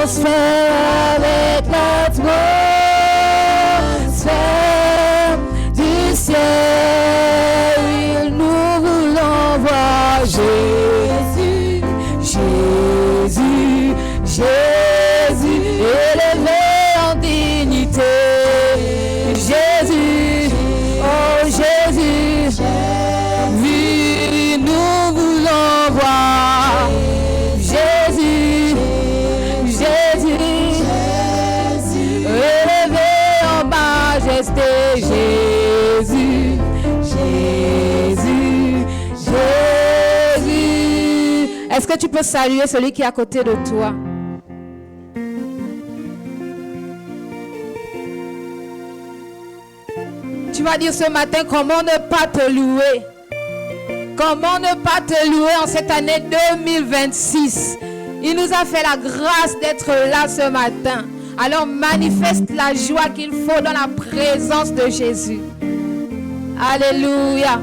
l'atmosphère, avec l'atmosphère du ciel. Oui, nous voulons voir Jésus, Jésus, Jésus, élevé en dignité. Jésus, oh Jésus, oui, nous voulons voir Jésus, Jésus, élevé en majesté. Jésus, Jésus, Jésus. Est-ce que tu peux saluer celui qui est à côté de toi? Tu vas dire ce matin, comment ne pas te louer? Comment ne pas te louer en cette année 2026? Il nous a fait la grâce d'être là ce matin. Alors manifeste la joie qu'il faut dans la présence de Jésus. Alléluia.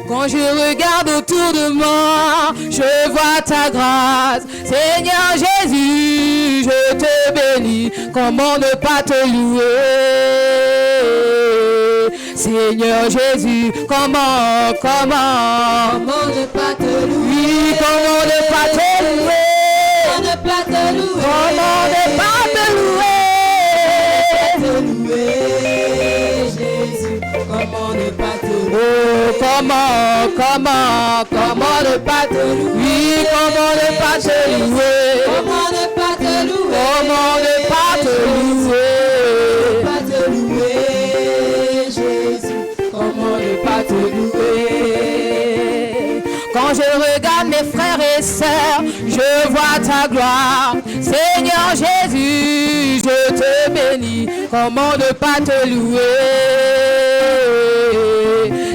Quand je regarde autour de moi, je vois ta grâce. Seigneur Jésus, je te bénis. Comment ne pas te louer? Seigneur Jésus, comment ne pas te louer? Oui, comment ne pas te louer? Comment ne pas te louer? Comment ne pas te louer? Jésus, comment ne pas te louer? Oh, comment ne pas te louer? Oui, comment ne pas te louer? Comment ne pas te louer? Comment ne pas te louer? Jésus, comment ne pas te louer? Quand je regarde mes frères et sœurs, je vois ta gloire. Seigneur Jésus, je te bénis. Comment ne pas te louer?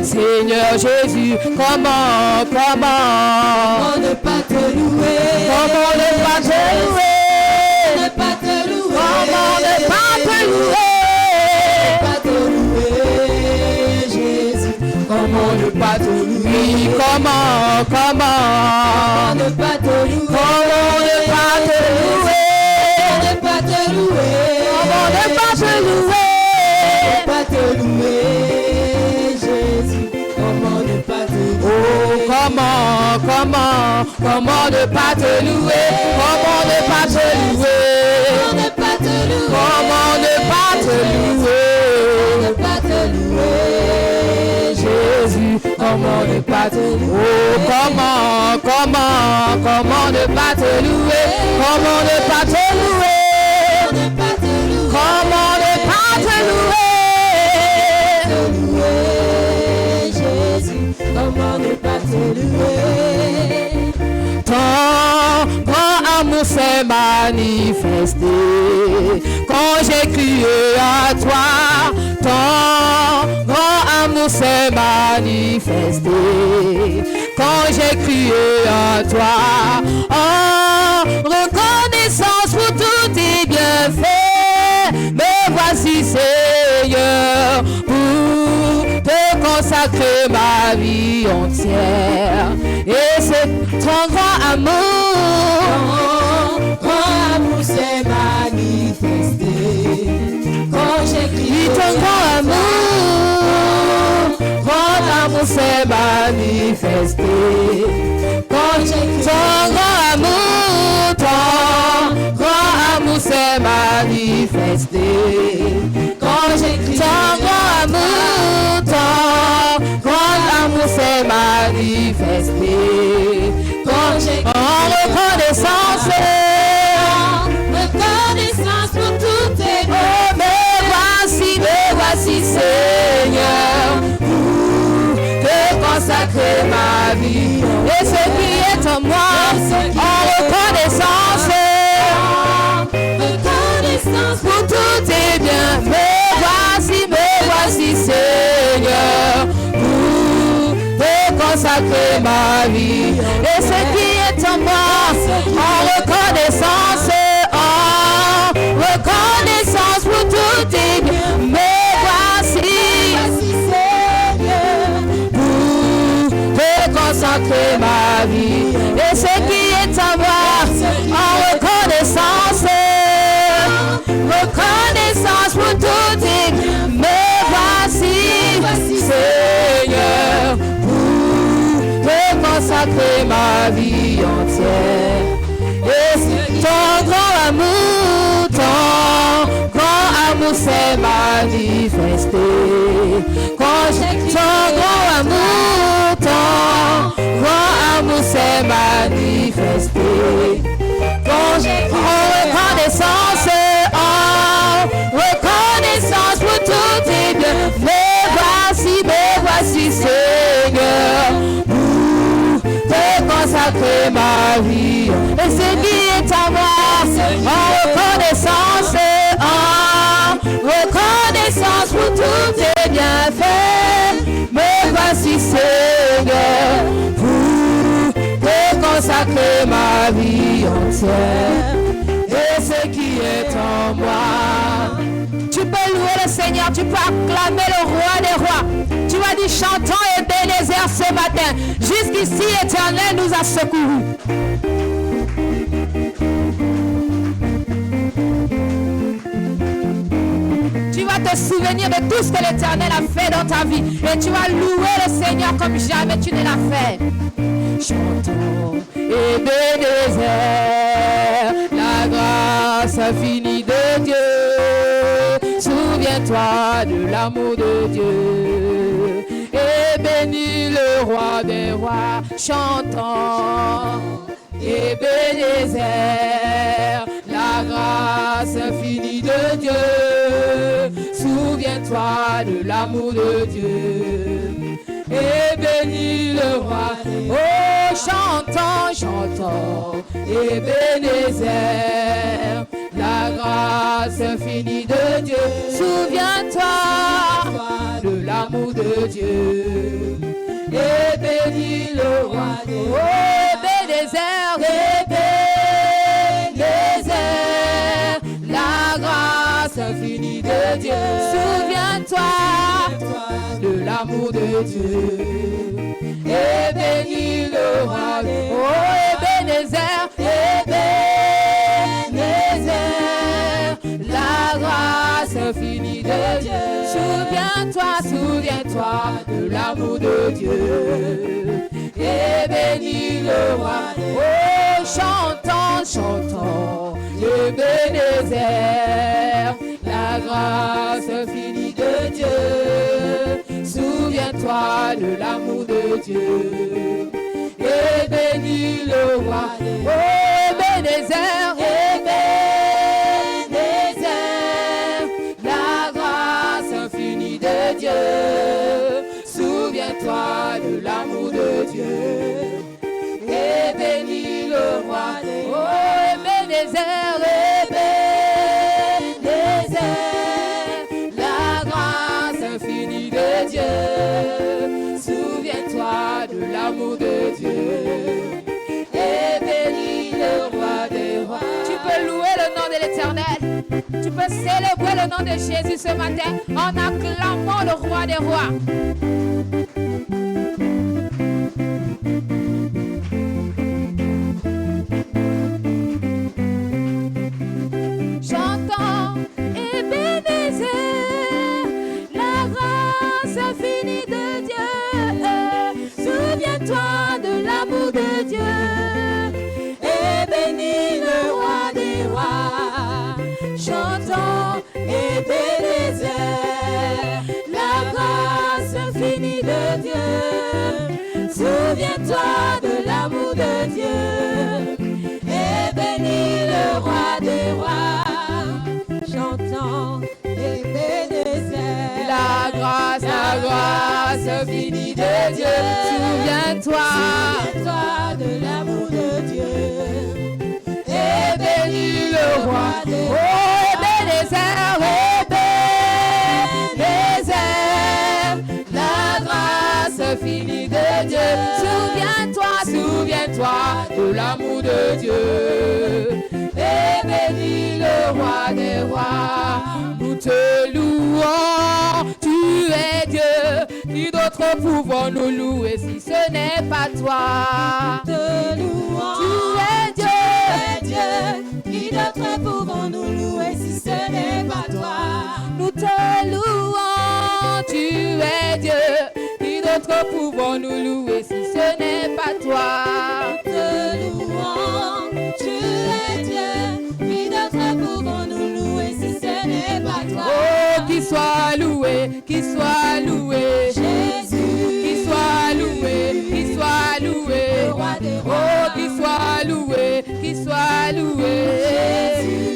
Seigneur Jésus, comment ne pas te louer? Comment ne pas te louer? Comment ne pas te louer? Jésus, comment ne pas te louer? Comment ne pas te louer? Comment ne pas te louer? Comment ne pas te louer? Jésus, comment ne pas te louer? Oh, comment ne pas te louer? Comment ne pas te louer? Comment ne pas te louer? Jésus, comment ne pas te louer? Oh, comment ne pas te louer? Comment ne pas te louer? Comment ne pas te louer? Jésus, comment ne pas te louer? Ton grand amour s'est manifesté quand j'ai crié à toi. Ton grand amour s'est manifesté quand j'ai crié à toi. En reconnaissance pour tous tes bienfaits, me voici Seigneur pour te consacrer ma vie entière. Et c'est ton grand amour s'est manifesté quand j'ai crié. Ton grand amour s'est manifesté quand j'ai crié. Ton grand amour s'est manifesté quand j'ai crié. Ton grand amour s'est manifesté quand j'ai crié. En reconnaissance pour tout tes biens. Oh, me voici Seigneur, pour te consacrer ma vie. Et ce qui est en moi, en reconnaissance pour tout tes biens. Me voici Seigneur, pour te consacrer ma vie. Et ce qui est en moi, en reconnaissance pour tout tes biens. Me voici reconnaissance pour tout tes biens. Me voici, Seigneur, pour te consacrer ma vie entière. Et ton grand amour s'est manifesté. Quand ton grand amour s'est manifesté. Quand j'ai reconnaissance pour tout tes biens. Me voici, Seigneur, pour te consacrer ma vie. Et ce qui est à moi, reconnaissance pour tous tes bienfaits. Me voici, Seigneur, pour te consacrer ma vie entière. Et ce qui est en moi. Tu peux louer le Seigneur, tu peux acclamer le roi des rois. Tu vas dire chantons Ebenezer ce matin. Jusqu'ici, Éternel nous a secourus. Tu vas te souvenir de tout ce que l'Éternel a fait dans ta vie. Et tu vas louer le Seigneur comme jamais tu ne l'as fait. Chantons Ebenezer, la grâce infinie de Dieu. Souviens-toi de l'amour de Dieu. Et bénis le roi des rois. Chantons Ebenezer, la grâce infinie de Dieu. Souviens-toi de l'amour de Dieu. Et bénis le roi. Oh, chantons, Ebenezer, la grâce infinie de Dieu. Souviens-toi de l'amour de Dieu. Et bénis le roi. Oh, Ebenezer, la grâce infinie de Dieu. Souviens-toi de l'amour de Dieu. Et bénis le roi. Oh, Ebenezer, la grâce infinie de Dieu. Souviens-toi de l'amour de Dieu. Et bénis le roi. Oh, chantons, Ebenezer, la grâce infinie de Dieu. Souviens-toi de l'amour de Dieu. Et bénis le roi. Oh, Ebenezer, la grâce infinie de Dieu. Souviens-toi de l'amour de Dieu. Et bénis le roi. Oh, Ebenezer, la grâce infinie de Dieu. Souviens-toi de l'amour de Dieu. Et bénis le roi des rois. Tu peux louer le nom de l'Éternel. Tu peux célébrer le nom de Jésus ce matin en acclamant le roi des rois. Chantons Ebenezer, la grâce infinie de Dieu. Souviens-toi de l'amour de Dieu. Et bénis le roi des rois. Chantons Ebenezer, la grâce infinie de Dieu. Souviens-toi de l'amour de Dieu. Et bénis le roi des rois. Chantons Ebenezer, la grâce infinie de Dieu. Souviens-toi de l'amour de Dieu. Et bénis le roi des rois. Oh, Ebenezer, la grâce infinie de Dieu. Souviens-toi de l'amour de Dieu. Et bénis le roi des rois. Nous te louons, tu es Dieu. Qui d'autre pouvons-nous louer si ce n'est pas toi? Te louons, tu es Dieu. Qui d'autre pouvons-nous louer si ce n'est pas toi? d'autres pouvons nous louer si ce n'est pas toi? Nous te louons, tu es Dieu. Qui d'autres pouvons nous louer si ce n'est pas toi? Oh, qu'il soit loué, qu'il soit loué. Jésus, Qu'il soit loué, qu'il soit loué. le roi des rois. Oh, qu'il soit loué, qu'il soit loué.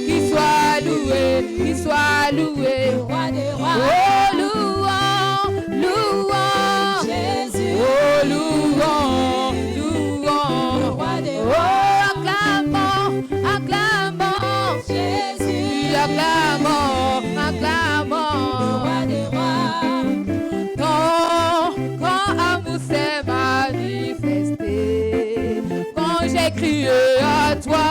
Qu'il soit loué, qu'il soit loué. Le roi des rois. Oh, louant, louant. Jésus, Oh, louant, le louant. roi des Oh, rois. acclamons, acclamons. Jésus, Acclamons, le acclamons. roi des rois. Quand amour s'est manifesté, quand j'ai crié à toi,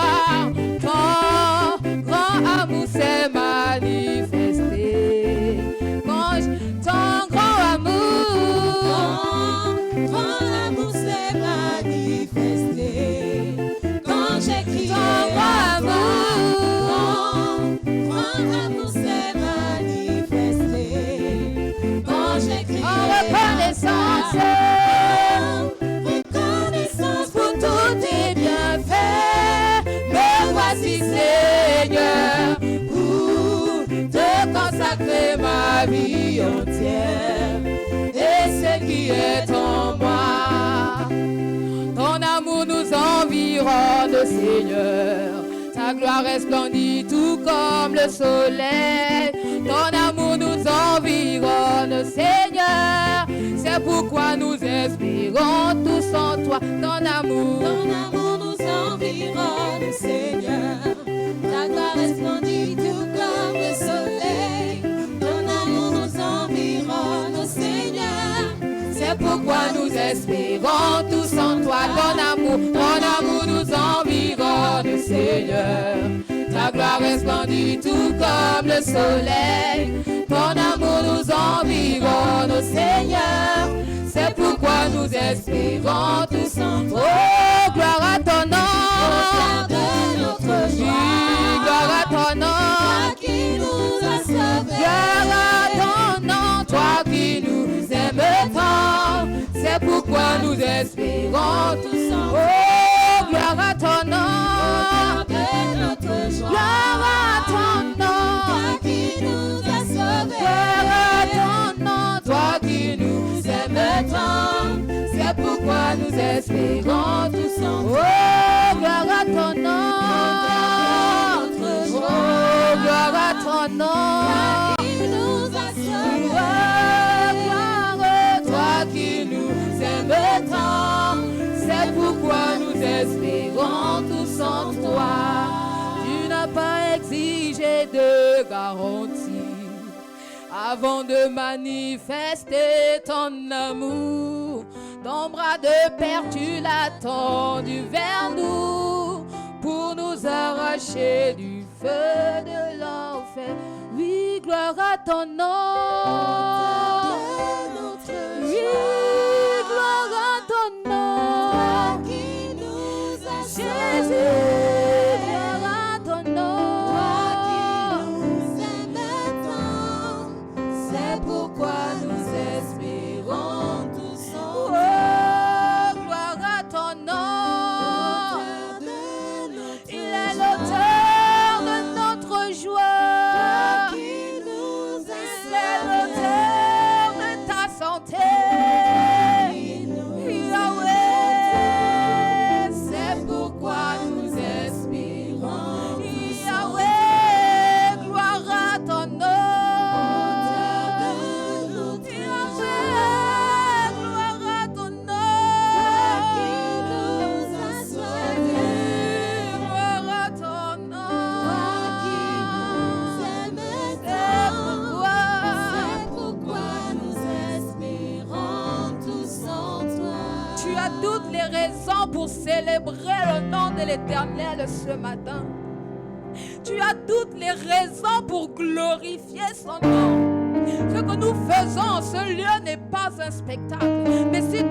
quand amour s'est manifesté, ton grand amour, Quand l'amour s'est manifesté, quand j'ai crié ton à grand toi, amour, quand l'amour s'est manifesté, quand j'ai crié en reconnaissance, reconnaissance pour tous tes bienfaits, me voici Seigneur, pour te consacrer ma vie entière et ce qui est en moi. Ton amour nous environne, Seigneur. Ta gloire resplendit tout comme le soleil. Ton amour nous environne, Seigneur. C'est pourquoi nous espérons tous en toi. Ton amour nous environne, Seigneur. Ta gloire resplendit tout comme le soleil. Ton amour nous environne, Seigneur. c'est pourquoi nous espérons tous en toi. Ton amour nous environne, Seigneur. Ta gloire resplendit tout comme le soleil. Ton amour nous environne, Seigneur. C'est pourquoi nous espérons tous en toi. Oh, gloire à ton nom. Gloire de notre Oui, joie. gloire à ton nom. Toi qui nous as sauvés. Gloire à ton nom, toi qui nous aimes tant. C'est pourquoi nous espérons tous en toi. Oh, gloire à ton nom. Gloire de notre joie. Gloire à ton nom. Toi qui nous as sauvés. Gloire à ton nom, toi qui nous aimes tant. C'est pourquoi nous espérons tous en toi. Oh, gloire à ton nom. Oh, gloire à ton nom. Toi qui nous as sauvés. Gloire, toi qui nous aimes tant. C'est pourquoi nous espérons tous en toi. Tu n'as pas exigé de garantie avant de manifester ton amour. Ton bras de père, tu l'as tendu vers nous pour nous arracher du feu de l'enfer. Oui, gloire à ton nom. Oui, gloire à ton nom. Qui nous as Jésus, sauvés. gloire à ton Toi qui nom. nous aimes tant. C'est pourquoi nous espérons tous en Oh, toi. Gloire à ton nom. Auteur de notre Il est joie. l'auteur de notre joie. Toi qui nous Il as est sauvés. l'auteur de ta santé. Qui nous Yahweh, c'est pourquoi nous espérons. Yahweh, gloire à ton nom. Yahweh, gloire à ton nom. Gloire à ton nom. C'est pourquoi tu as toutes les raisons pour célébrer le nom de l'Éternel ce matin. Tu as toutes les raisons pour glorifier son nom. Ce que nous faisons en ce lieu n'est pas un spectacle, mais c'est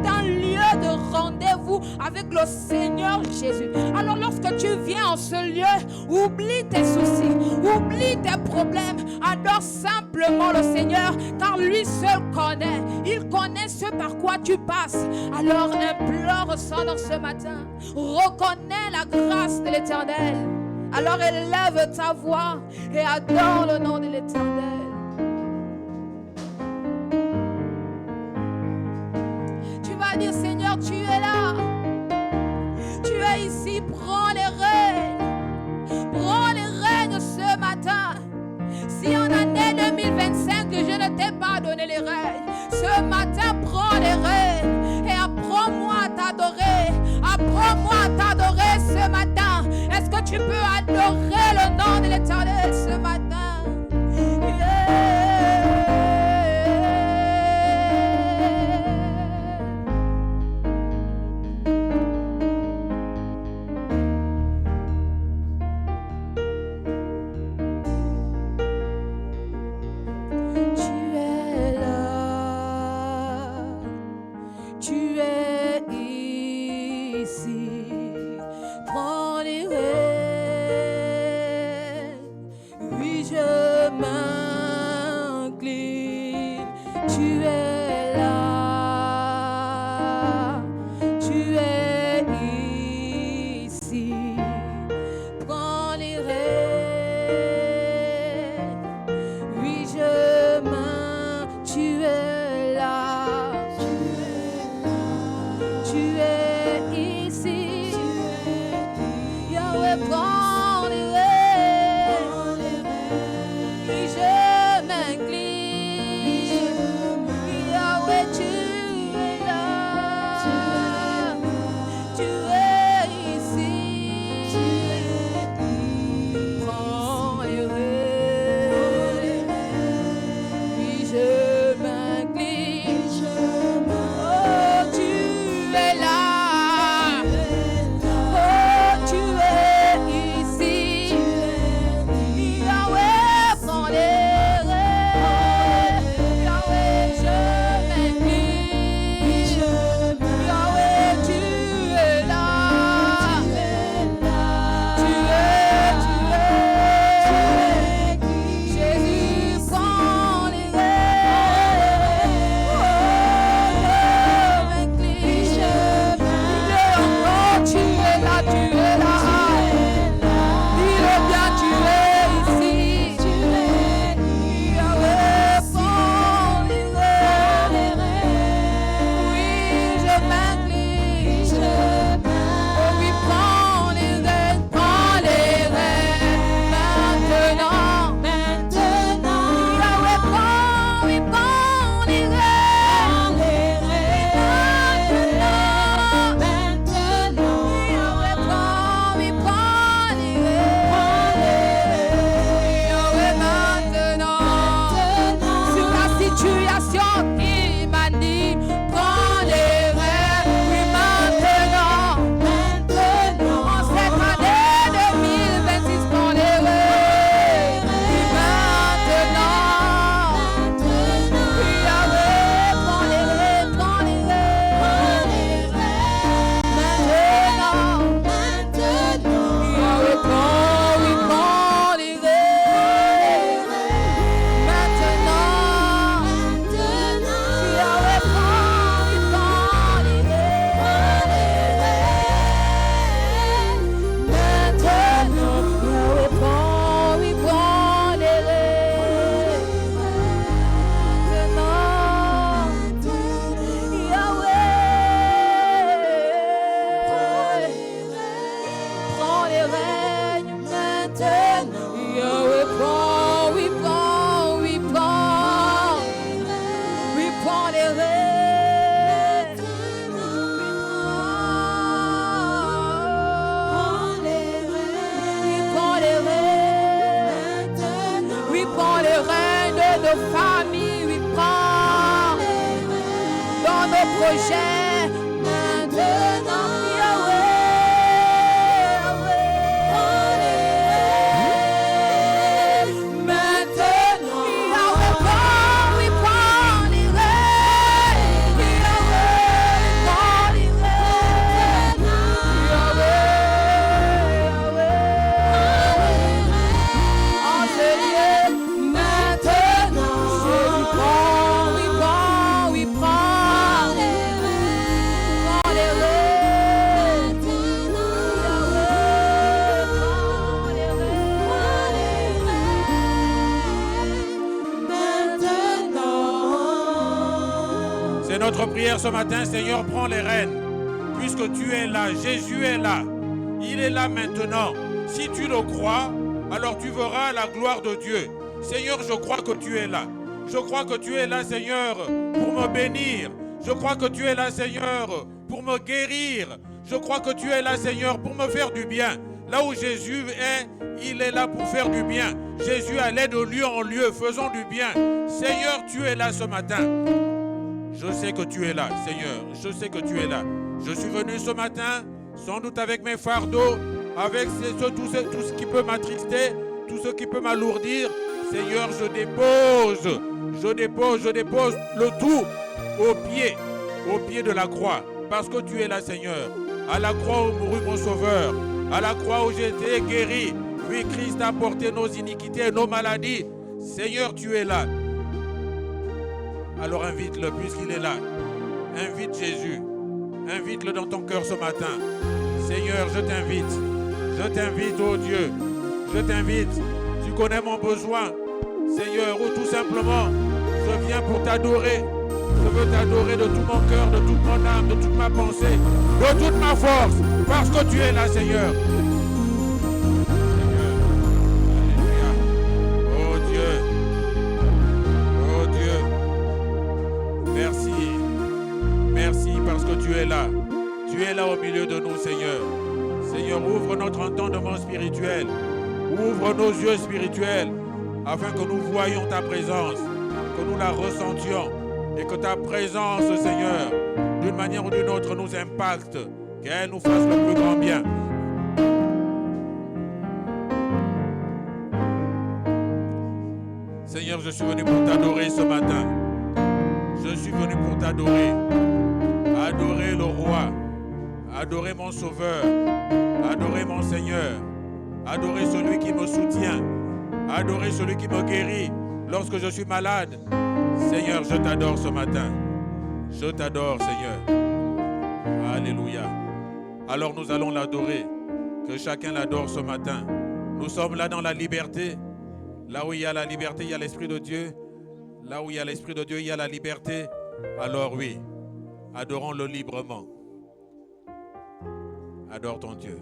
un lieu de rendez-vous avec le Seigneur Jésus. Alors lorsque tu viens en ce lieu, oublie tes soucis, oublie tes problèmes, Adore simplement le Seigneur, car lui seul connaît. Il connaît ce par quoi tu passes. Alors implore son nom ce matin. Reconnais la grâce de l'Éternel. Alors élève ta voix et adore le nom de l'Éternel. Tu vas dire, Seigneur, tu es là. Tu es ici, prends les rênes. Prends les rênes ce matin. Si en année 2025 que je ne t'ai pas donné les rênes, ce matin prends les rênes et apprends-moi à t'adorer. Apprends-moi à t'adorer ce matin. Est-ce que tu peux adorer le nom de l'Éternel ce matin? projet maintenant, notre prière ce matin, Seigneur, prends les rênes. Puisque tu es là, Jésus est là. Il est là maintenant. Si tu le crois, alors tu verras la gloire de Dieu. Seigneur, je crois que tu es là. Je crois que tu es là, Seigneur, pour me bénir. Je crois que tu es là, Seigneur, pour me guérir. Je crois que tu es là, Seigneur, pour me faire du bien. Là où Jésus est, il est là pour faire du bien. Jésus allait de lieu en lieu, faisant du bien. Seigneur, tu es là ce matin. Je sais que tu es là, Seigneur. Je sais que tu es là. Je suis venu ce matin, sans doute avec mes fardeaux, avec tout ce qui peut m'attrister, tout ce qui peut m'alourdir. Seigneur, je dépose le tout au pied de la croix. Parce que tu es là, Seigneur. À la croix où mourut mon Sauveur. À la croix où j'ai été guéri. Oui, Christ a porté nos iniquités et nos maladies. Seigneur, tu es là. Alors invite-le puisqu'il est là. Invite Jésus. Invite-le dans ton cœur ce matin. Seigneur, je t'invite. Je t'invite, oh Dieu. Je t'invite. Tu connais mon besoin. Seigneur, ou tout simplement, je viens pour t'adorer. Je veux t'adorer de tout mon cœur, de toute mon âme, de toute ma pensée, de toute ma force. Parce que tu es là, Seigneur. Seigneur. Alléluia. Oh Dieu. Oh Dieu. Merci. Merci parce que tu es là. Tu es là au milieu de nous, Seigneur. Seigneur, ouvre notre entendement spirituel. Ouvre nos yeux spirituels afin que nous voyions ta présence, que nous la ressentions et que ta présence, Seigneur, d'une manière ou d'une autre nous impacte, qu'elle nous fasse le plus grand bien. Seigneur, je suis venu pour t'adorer ce matin. Je suis venu pour t'adorer. Adorer le roi. Adorer mon Sauveur. Adorer mon Seigneur. Adorer celui qui me soutient. Adorer celui qui me guérit lorsque je suis malade. Seigneur, je t'adore ce matin. Je t'adore, Seigneur. Alléluia. Alors nous allons l'adorer. Que chacun l'adore ce matin. Nous sommes là dans la liberté. Là où il y a la liberté, il y a l'Esprit de Dieu. Là où il y a l'Esprit de Dieu, il y a la liberté. Alors oui, adorons-le librement. Adore ton Dieu.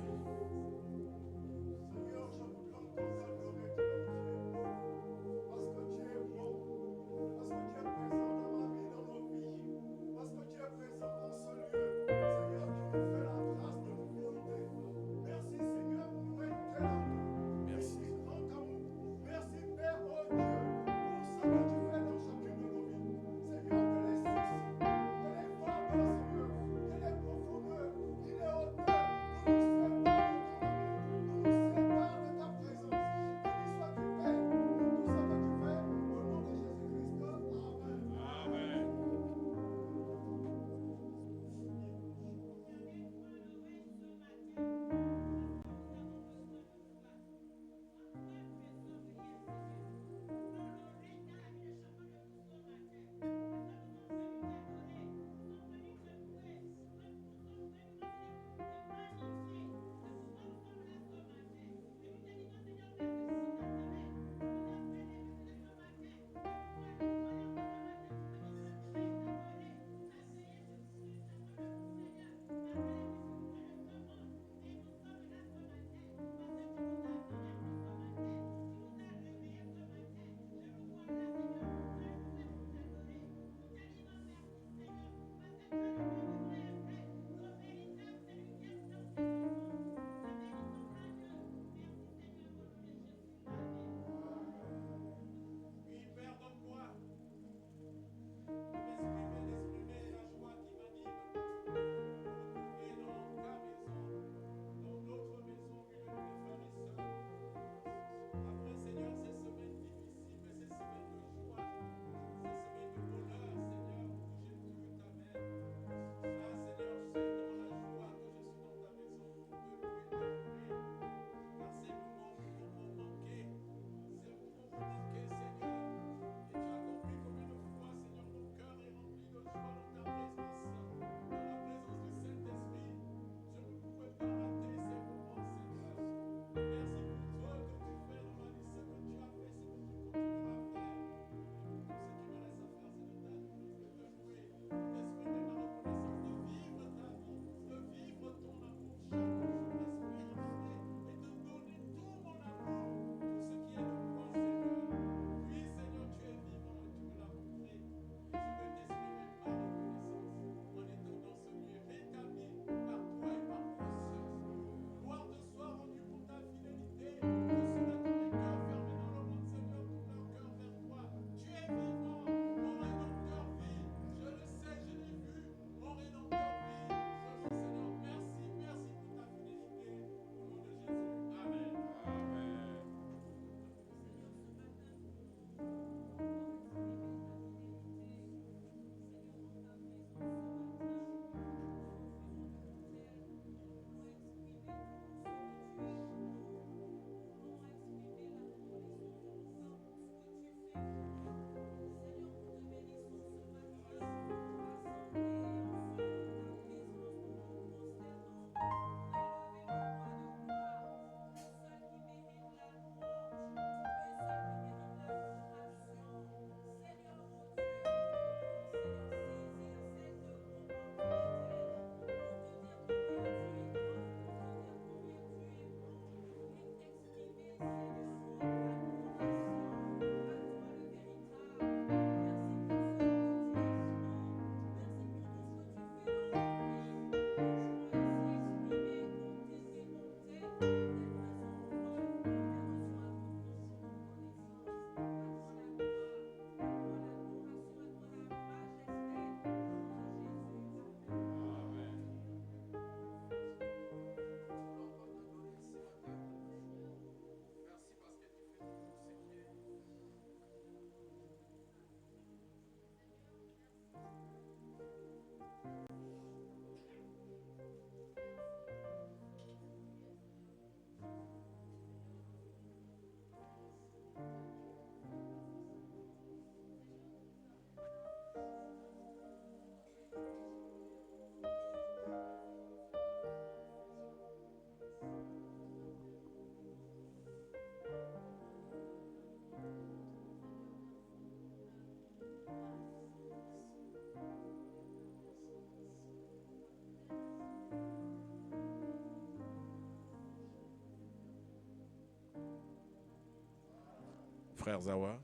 frère Zawa.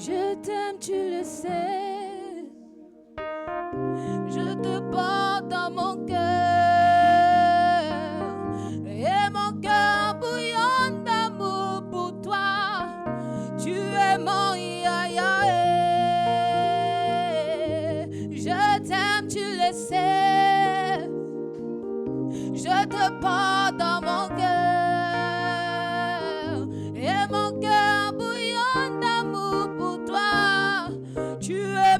Je t'aime, tu le sais. Je te porte dans mon cœur. Et mon cœur bouillonne d'amour pour toi. Tu es mon Yahweh. Je t'aime, tu le sais. Je te porte dans mon cœur. Et mon cœur bouillonne d'amour pour toi. Tu es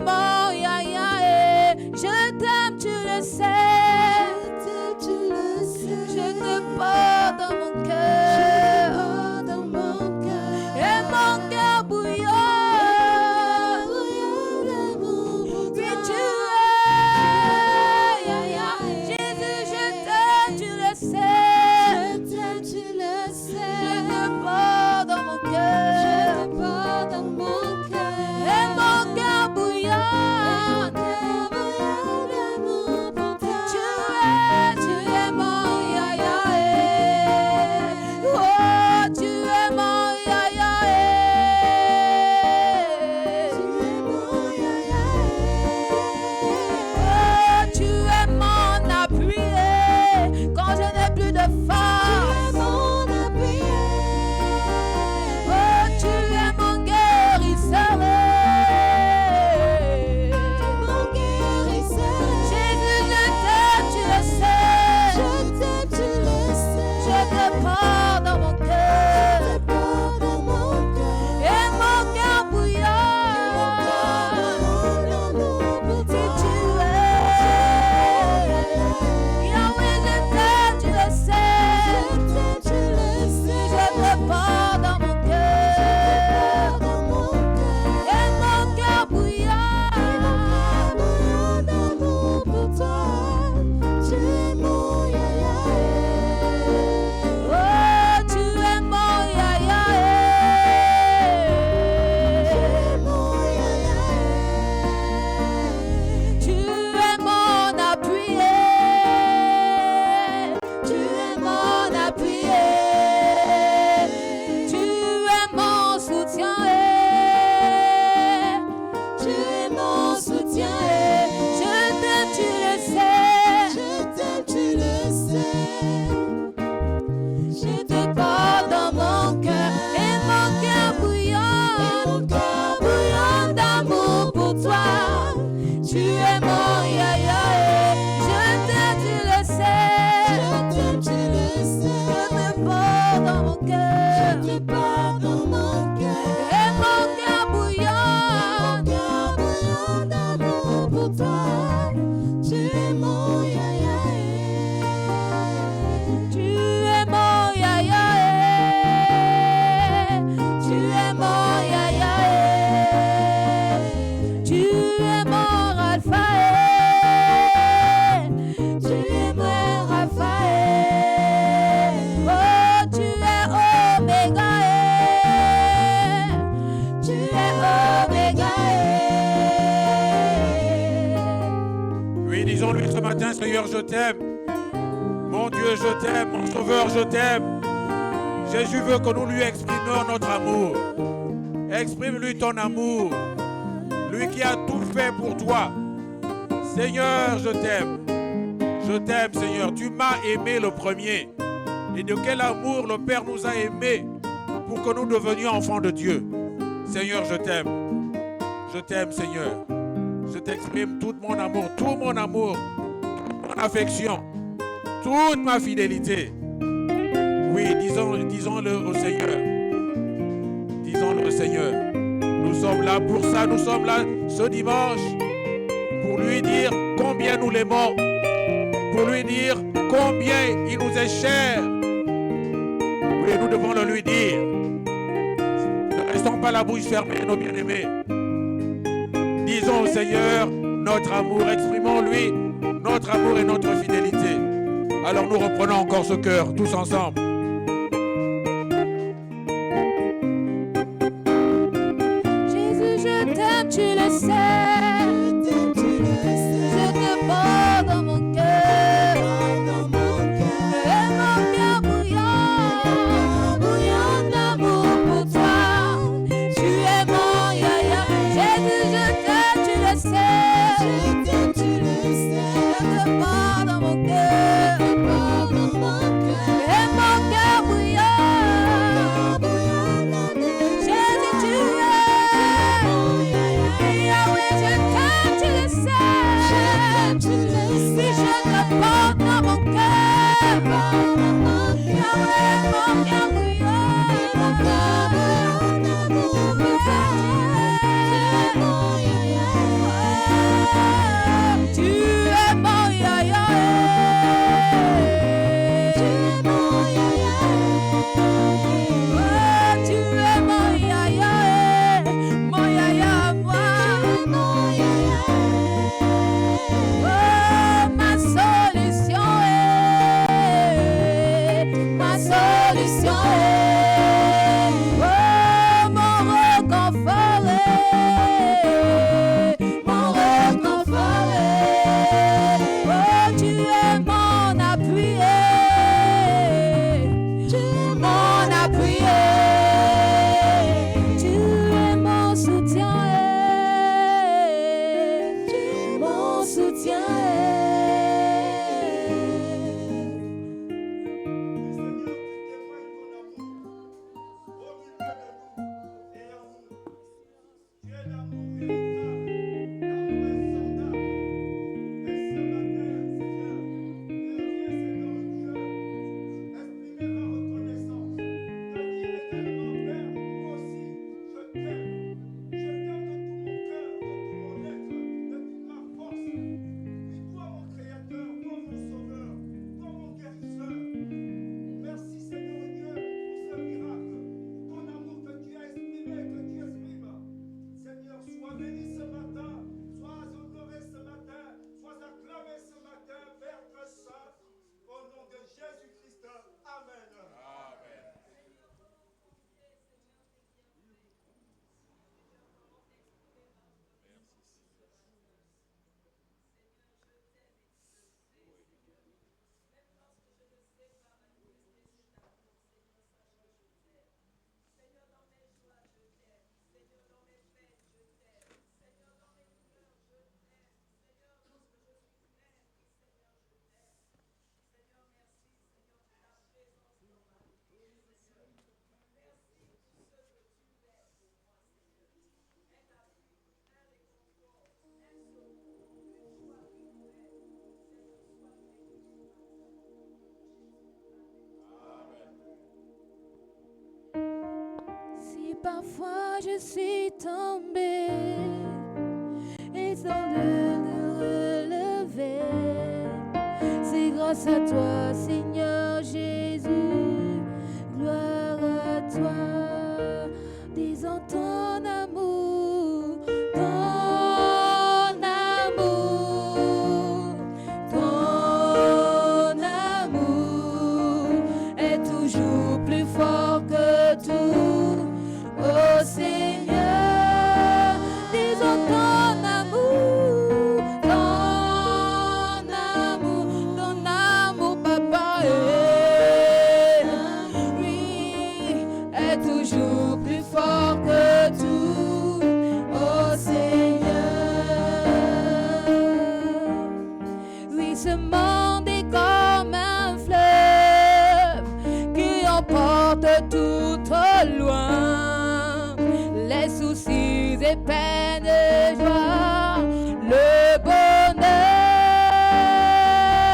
Seigneur, je t'aime. Mon Dieu, je t'aime. Mon Sauveur, je t'aime. Jésus veut que nous lui exprimions notre amour. Exprime-lui ton amour. Lui qui a tout fait pour toi. Seigneur, je t'aime. Je t'aime, Seigneur. Tu m'as aimé le premier. Et de quel amour le Père nous a aimés pour que nous devenions enfants de Dieu. Seigneur, je t'aime. Je t'aime, Seigneur. Je t'exprime tout mon amour, mon affection, toute ma fidélité. Oui, disons-le au Seigneur. Disons-le au Seigneur. Nous sommes là pour ça, nous sommes là ce dimanche pour lui dire combien nous l'aimons, pour lui dire combien il nous est cher. Oui, nous devons le lui dire. Ne restons pas la bouche fermée, nos bien-aimés. Disons au Seigneur notre amour, exprimons-lui notre amour et notre fidélité. Alors nous reprenons encore ce cœur, tous ensemble. Jésus, je t'aime, tu le sais. Je te porte dans mon cœur. Et mon cœur bouillant d'amour pour toi. Tu es mon yaya. Jésus, je t'aime, tu le sais. Je te porte dans mon cœur. Et mon cœur bouillant. Jésus, tu es Yahweh, je t'aime, tu le sais. Si je te porte dans mon cœur, Yahweh, mon cœur bouillant. Tu es mon yaya. Tu es mon yaya, mon yaya, moi. Oh, ma solution ma solution oh, mon réconfort mon réconfort oh, tu es mon appui, tu es mon appui, tu es mon soutien, tu es mon soutien. Si parfois je suis tombée et sans de relever, c'est grâce à toi, Seigneur Jésus, gloire à toi, disons ton amour, ton amour, ton amour est toujours plus fort que tout. Oh Seigneur, disons ton amour, porte tout au loin les soucis et peines et joie, le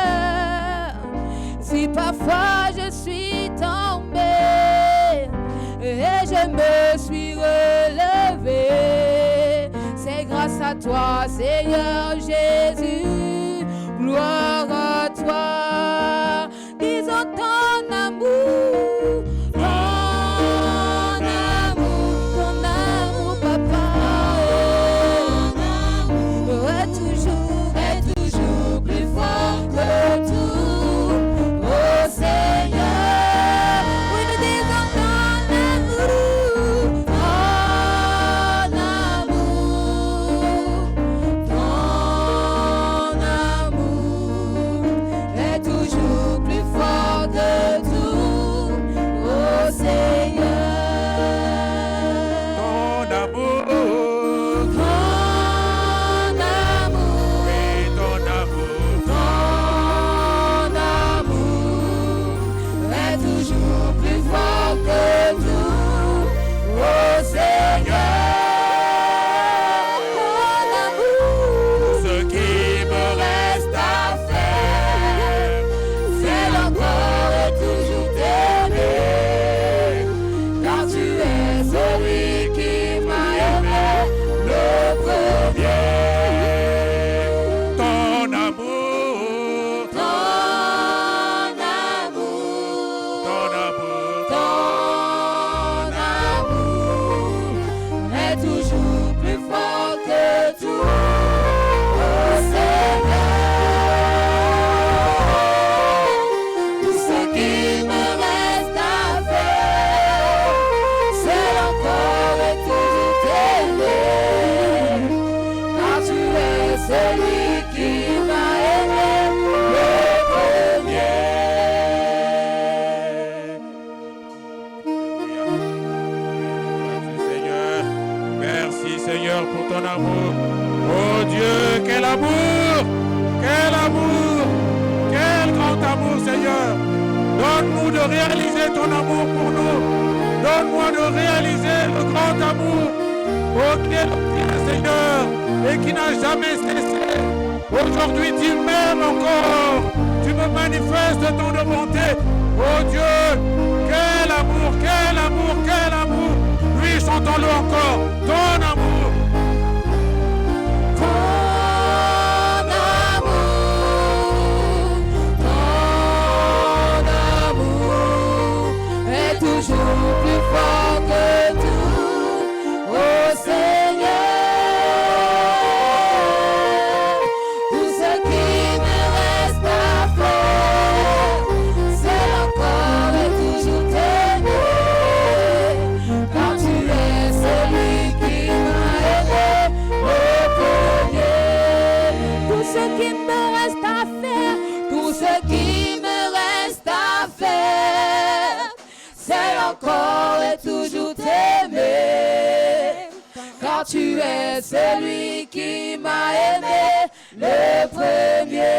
bonheur. Si parfois je suis tombée et je me suis relevée, c'est grâce à toi, Seigneur Jésus. Gloire à toi. Disons ton amour, papa. Est toujours plus fort que tout. Oh Seigneur, oui, nous disons ton amour, ton amour est toujours plus fort que tout. Oh Seigneur, Ton amour, ton amour, oui, ton amour. ton amour est toujours plus fort que tout. Oh Seigneur, ton amour. Ce qui me reste à faire, C'est encore et toujours t'aimer, car tu es celui qui m'a aimé le premier. ton amour, Ton amour, ton amour, ton amour est toujours plus fort que tout. Oh Seigneur, tout ce qui me reste à faire, c'est encore et toujours t'aimer, car tu es celui qui m'a aimé le premier. Seigneur. Merci Seigneur pour ton amour. Oh Dieu, quel amour! Quel amour! Quel grand amour Seigneur! Donne-nous de réaliser ton amour pour nous. Donne-moi de réaliser le grand amour qui est le tien Seigneur et qui n'a jamais cessé. Aujourd'hui tu m'aimes encore. Tu me manifestes ton bonté. Oh Dieu, quel amour, quel amour, quel amour! Oui, chantons-le encore. Ton amour. Ton amour est toujours plus fort que tout. Oh Seigneur, tout ce qui me reste à faire, c'est encore et toujours t'aimer, car tu es celui qui m'a aimé le premier. Tout ce qui me reste à faire, tout ce qui me reste à faire, c'est encore et toujours t'aimer, car tu es celui qui m'a aimé le premier.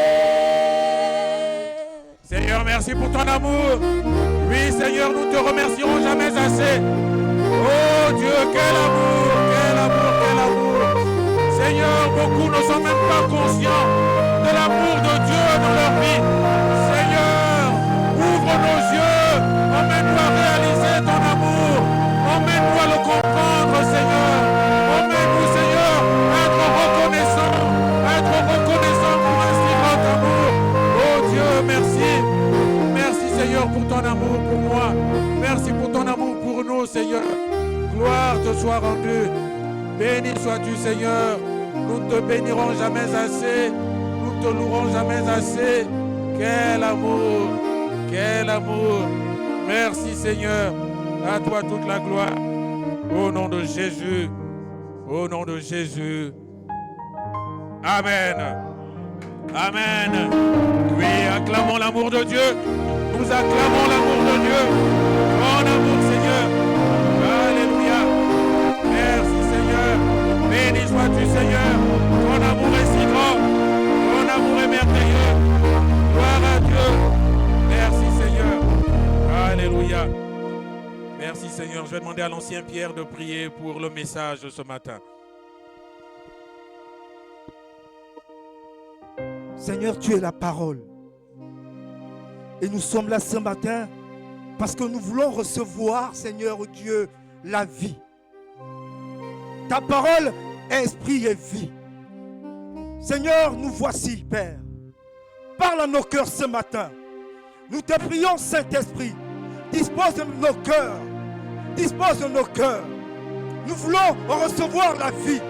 Seigneur, merci pour ton amour. Oui, Seigneur, nous te remercierons jamais assez. Oh Dieu, quel amour, quel amour, quel amour. Seigneur, beaucoup ne sont même pas conscients de l'amour de Dieu dans leur vie. Seigneur, ouvre nos yeux, emmène-nous à réaliser ton amour, emmène-nous à le comprendre, Seigneur. Emmène-nous, Seigneur, à être reconnaissant pour un si grand amour. Oh Dieu, merci. Merci, Seigneur, pour ton amour pour moi. Merci pour ton amour pour nous, Seigneur. Gloire te soit rendue. Béni sois-tu, Seigneur. Nous ne te bénirons jamais assez. Nous ne te louerons jamais assez. Quel amour. Quel amour. Merci, Seigneur. À toi toute la gloire. Au nom de Jésus. Au nom de Jésus. Amen. Amen. Oui, acclamons l'amour de Dieu. Nous acclamons l'amour de Dieu. Ton amour, Seigneur. Alléluia. Merci, Seigneur. Béni sois-tu, Seigneur. Ton amour est si grand. Ton amour est merveilleux. Gloire à Dieu. Merci, Seigneur. Alléluia. Merci Seigneur. Je vais demander à l'ancien Pierre de prier pour le message de ce matin. Seigneur, tu es la parole. Et nous sommes là ce matin parce que nous voulons recevoir, Seigneur Dieu, la vie. Ta parole est esprit et vie. Seigneur, nous voici, Père. Parle à nos cœurs ce matin. Nous te prions, Saint-Esprit. Dispose de nos cœurs. Dispose de nos cœurs. Nous voulons recevoir la vie.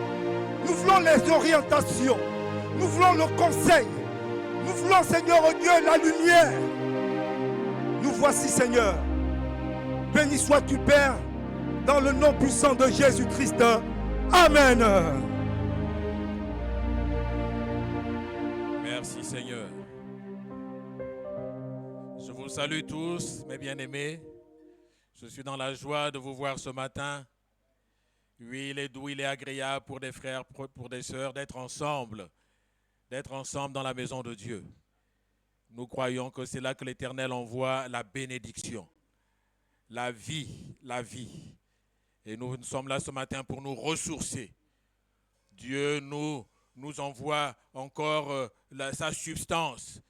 Nous voulons les orientations. Nous voulons le conseil. Nous voulons, Seigneur Dieu, la lumière. Nous voici, Seigneur. Béni sois-tu, Père, dans le nom puissant de Jésus-Christ. Amen. Merci Seigneur. Je vous salue tous, mes bien-aimés. Je suis dans la joie de vous voir ce matin. Oui, il est doux, il est agréable pour des frères, pour des sœurs, d'être ensemble dans la maison de Dieu. Nous croyons que c'est là que l'Éternel envoie la bénédiction, la vie, la vie. Et nous sommes là ce matin pour nous ressourcer. Dieu nous envoie encore sa substance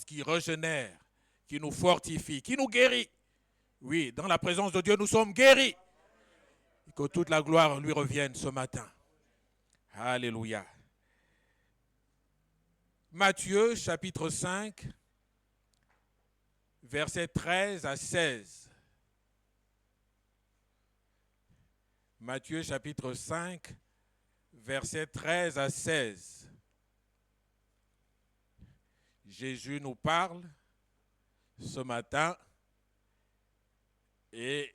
qui régénère, qui nous fortifie, qui nous guérit. Oui, dans la présence de Dieu, nous sommes guéris. Et que toute la gloire lui revienne ce matin. Alléluia. Matthieu, chapitre 5, versets 13 à 16. Matthieu, chapitre 5, versets 13 à 16. Jésus nous parle ce matin et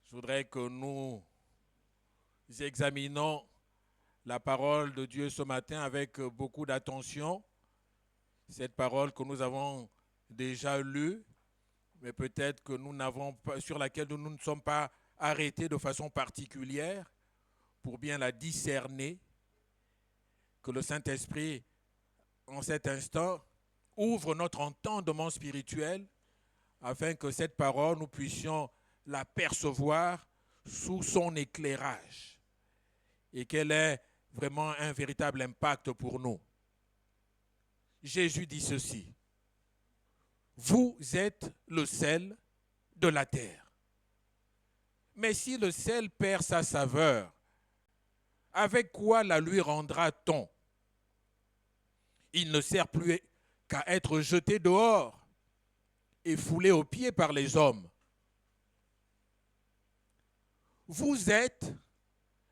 je voudrais que nous examinons la parole de Dieu ce matin avec beaucoup d'attention. Cette parole que nous avons déjà lue, mais peut-être que nous n'avons pas, sur laquelle nous ne sommes pas arrêtés de façon particulière pour bien la discerner. Que le Saint-Esprit, en cet instant, ouvre notre entendement spirituel afin que cette parole, nous puissions la percevoir sous son éclairage et qu'elle ait vraiment un véritable impact pour nous. Jésus dit ceci: vous êtes le sel de la terre. Mais si le sel perd sa saveur, avec quoi la lui rendra-t-on? Il ne sert plus qu'à être jeté dehors et foulé aux pieds par les hommes. Vous êtes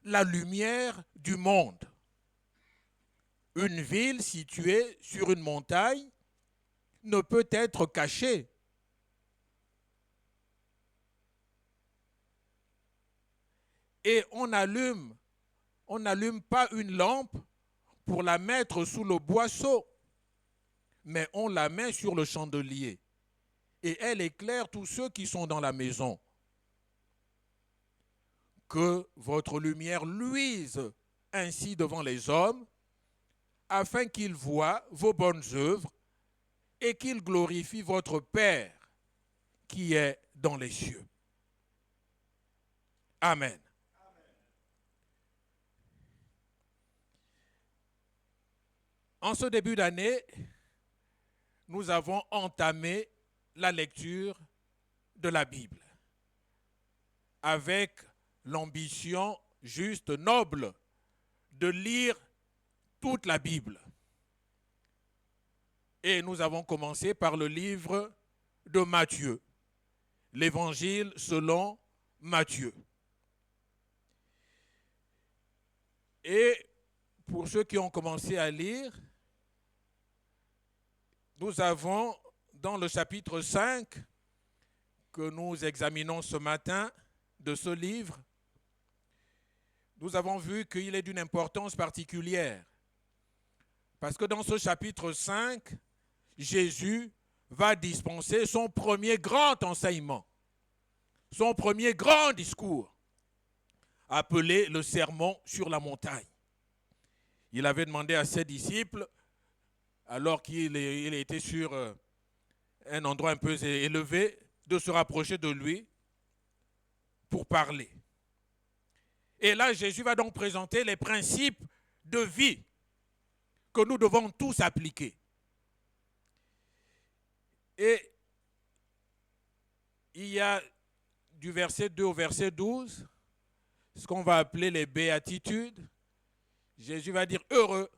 la lumière du monde. Une ville située sur une montagne ne peut être cachée. Et on n'allume pas une lampe pour la mettre sous le boisseau, mais on la met sur le chandelier et elle éclaire tous ceux qui sont dans la maison. Que votre lumière luise ainsi devant les hommes, afin qu'ils voient vos bonnes œuvres et qu'ils glorifient votre Père qui est dans les cieux. Amen. En ce début d'année, nous avons entamé la lecture de la Bible avec l'ambition juste, noble, de lire toute la Bible. Et nous avons commencé par le livre de Matthieu, l'évangile selon Matthieu. Et pour ceux qui ont commencé à lire, nous avons dans le chapitre 5 que nous examinons ce matin de ce livre, nous avons vu qu'il est d'une importance particulière. Parce que dans ce chapitre 5, Jésus va dispenser son premier grand enseignement, son premier grand discours, appelé le sermon sur la montagne. Il avait demandé à ses disciples, alors qu'il était sur un endroit un peu élevé, de se rapprocher de lui pour parler. Et là, Jésus va donc présenter les principes de vie que nous devons tous appliquer. Et il y a du verset 2 au verset 12, ce qu'on va appeler les béatitudes. Jésus va dire heureux,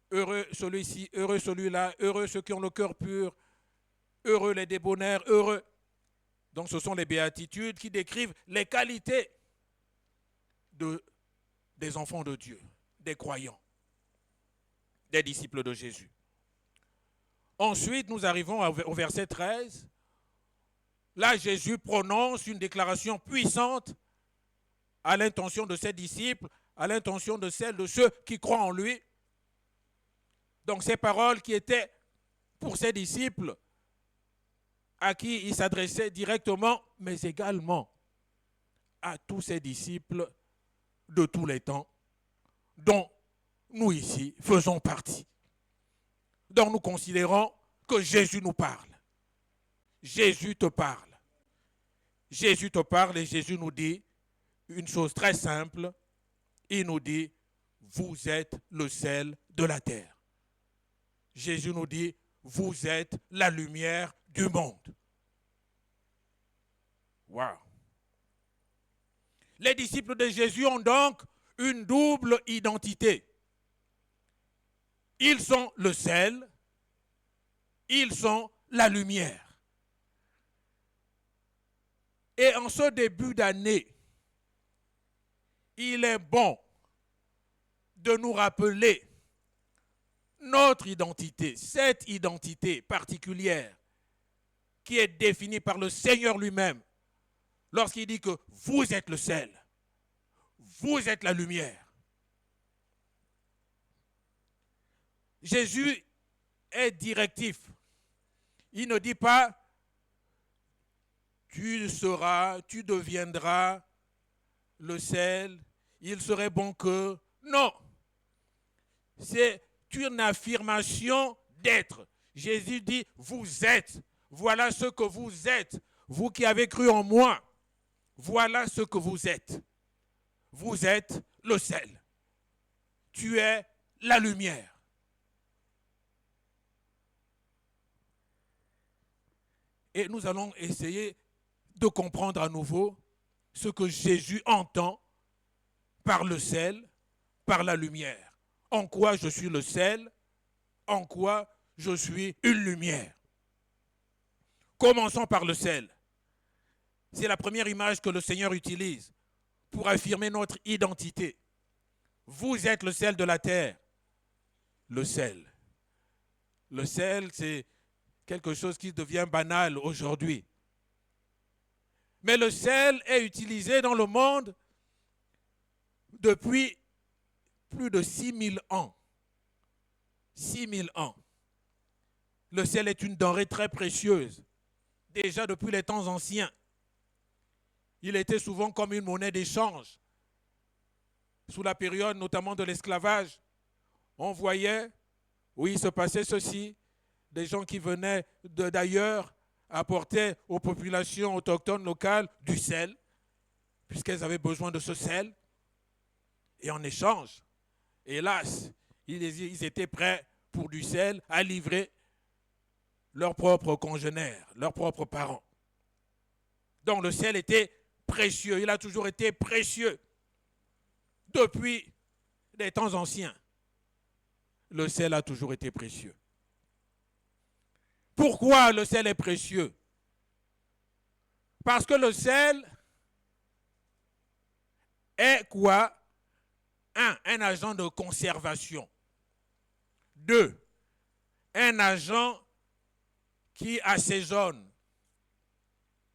heureux celui-ci, heureux celui-là, heureux ceux qui ont le cœur pur, heureux les débonnaires, heureux. Donc ce sont les béatitudes qui décrivent les qualités des enfants de Dieu, des croyants, des disciples de Jésus. Ensuite, nous arrivons au verset 13. Là, Jésus prononce une déclaration puissante à l'intention de ses disciples, à l'intention de celle de ceux qui croient en lui. Donc ces paroles qui étaient pour ses disciples, à qui il s'adressait directement, mais également à tous ses disciples de tous les temps, dont nous ici faisons partie. Donc nous considérons que Jésus nous parle. Jésus te parle. Jésus te parle et Jésus nous dit une chose très simple. Il nous dit, vous êtes le sel de la terre. Jésus nous dit, vous êtes la lumière du monde. Wow. Les disciples de Jésus ont donc une double identité. Ils sont le sel, ils sont la lumière. Et en ce début d'année, il est bon de nous rappeler notre identité, cette identité particulière qui est définie par le Seigneur lui-même lorsqu'il dit que vous êtes le sel, vous êtes la lumière. Jésus est directif. Il ne dit pas tu seras, tu deviendras le sel, il serait bon que... Non, c'est une affirmation d'être. Jésus dit, vous êtes, voilà ce que vous êtes. Vous qui avez cru en moi, voilà ce que vous êtes. Vous êtes le sel. Tu es la lumière. Et nous allons essayer de comprendre à nouveau ce que Jésus entend par le sel, par la lumière. En quoi je suis le sel, en quoi je suis une lumière. Commençons par le sel. C'est la première image que le Seigneur utilise pour affirmer notre identité. Vous êtes le sel de la terre. Le sel. Le sel, c'est quelque chose qui devient banal aujourd'hui. Mais le sel est utilisé dans le monde depuis plus de 6000 ans. 6000 ans. Le sel est une denrée très précieuse, déjà depuis les temps anciens. Il était souvent comme une monnaie d'échange. Sous la période notamment de l'esclavage, on voyait où il se passait ceci, des gens qui venaient d'ailleurs apportaient aux populations autochtones locales du sel, puisqu'elles avaient besoin de ce sel. Et en échange, hélas, ils étaient prêts pour du sel à livrer leurs propres congénères, leurs propres parents. Donc le sel était précieux, il a toujours été précieux. Depuis les temps anciens, le sel a toujours été précieux. Pourquoi le sel est précieux? Parce que le sel est quoi? Un agent de conservation. 2, un agent qui assaisonne.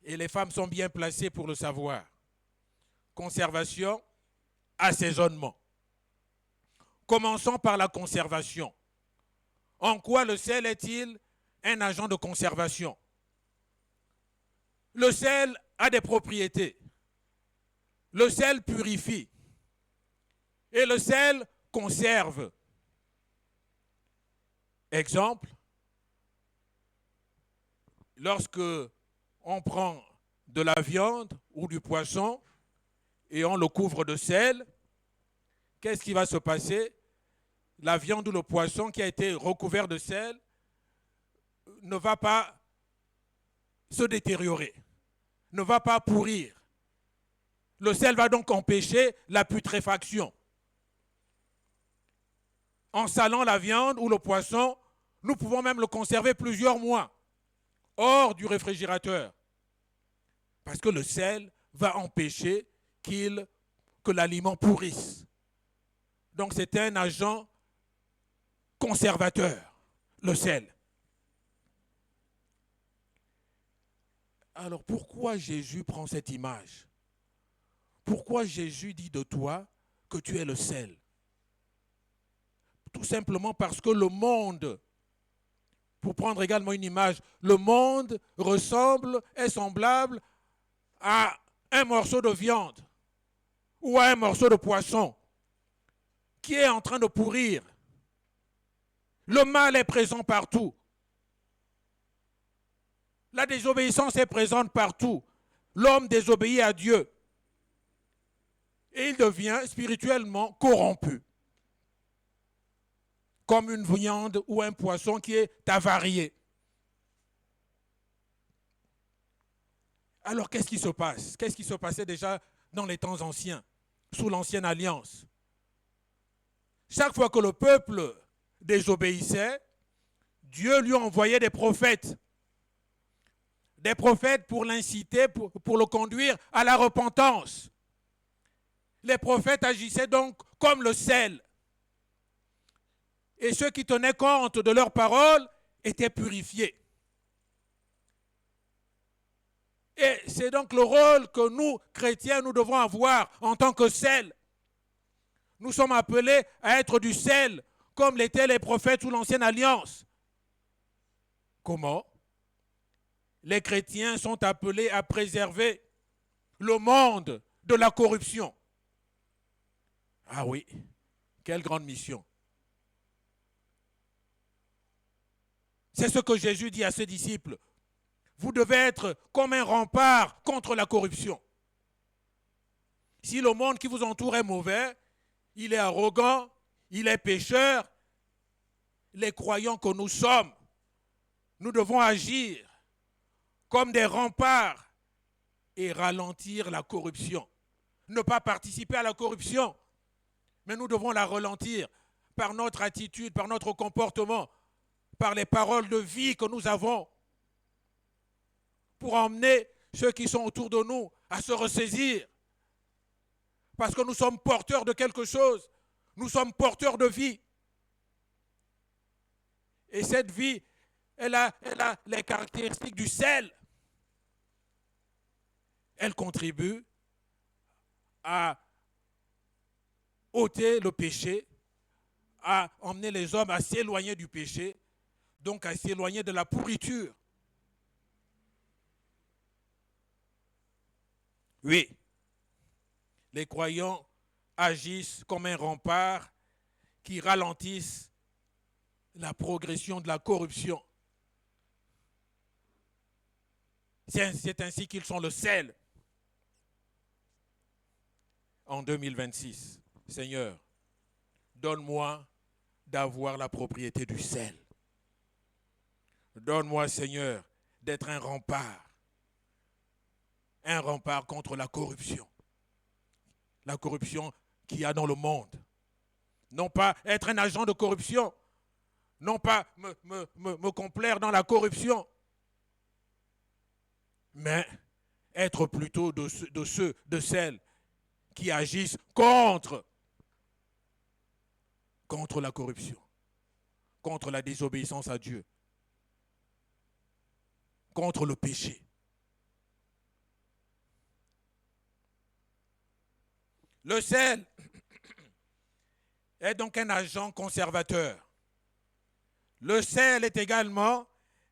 Et les femmes sont bien placées pour le savoir. Conservation, assaisonnement. Commençons par la conservation. En quoi le sel est-il un agent de conservation? Le sel a des propriétés. Le sel purifie. Et le sel conserve. Exemple, lorsque on prend de la viande ou du poisson et on le couvre de sel, qu'est-ce qui va se passer? La viande ou le poisson qui a été recouvert de sel ne va pas se détériorer, ne va pas pourrir. Le sel va donc empêcher la putréfaction. En salant la viande ou le poisson, nous pouvons même le conserver plusieurs mois hors du réfrigérateur. Parce que le sel va empêcher que l'aliment pourrisse. Donc c'est un agent conservateur, le sel. Alors pourquoi Jésus prend cette image? Pourquoi Jésus dit de toi que tu es le sel? Tout simplement parce que le monde, pour prendre également une image, le monde est semblable à un morceau de viande ou à un morceau de poisson qui est en train de pourrir. Le mal est présent partout. La désobéissance est présente partout. L'homme désobéit à Dieu. Et il devient spirituellement corrompu. Comme une viande ou un poisson qui est avarié. Alors qu'est-ce qui se passe? Qu'est-ce qui se passait déjà dans les temps anciens, sous l'ancienne alliance? Chaque fois que le peuple désobéissait, Dieu lui envoyait des prophètes. Des prophètes pour l'inciter, pour le conduire à la repentance. Les prophètes agissaient donc comme le sel. Et ceux qui tenaient compte de leurs paroles étaient purifiés. Et c'est donc le rôle que nous, chrétiens, nous devons avoir en tant que sel. Nous sommes appelés à être du sel, comme l'étaient les prophètes sous l'ancienne alliance. Comment? Les chrétiens sont appelés à préserver le monde de la corruption. Ah oui, quelle grande mission. C'est ce que Jésus dit à ses disciples. Vous devez être comme un rempart contre la corruption. Si le monde qui vous entoure est mauvais, il est arrogant, il est pécheur, les croyants que nous sommes, nous devons agir comme des remparts et ralentir la corruption. Ne pas participer à la corruption, mais nous devons la ralentir par notre attitude, par notre comportement, par les paroles de vie que nous avons, pour emmener ceux qui sont autour de nous à se ressaisir. Parce que nous sommes porteurs de quelque chose, nous sommes porteurs de vie. Et cette vie, elle a les caractéristiques du sel. Elle contribue à ôter le péché, à emmener les hommes à s'éloigner du péché, donc à s'éloigner de la pourriture. Oui, les croyants agissent comme un rempart qui ralentissent la progression de la corruption. C'est ainsi qu'ils sont le sel. En 2026, Seigneur, donne-moi d'avoir la propriété du sel. Donne-moi, Seigneur, d'être un rempart contre la corruption qu'il y a dans le monde. Non pas être un agent de corruption, non pas me complaire dans la corruption, mais être plutôt de celles qui agissent contre la corruption, contre la désobéissance à Dieu, contre le péché. Le sel est donc un agent conservateur. Le sel est également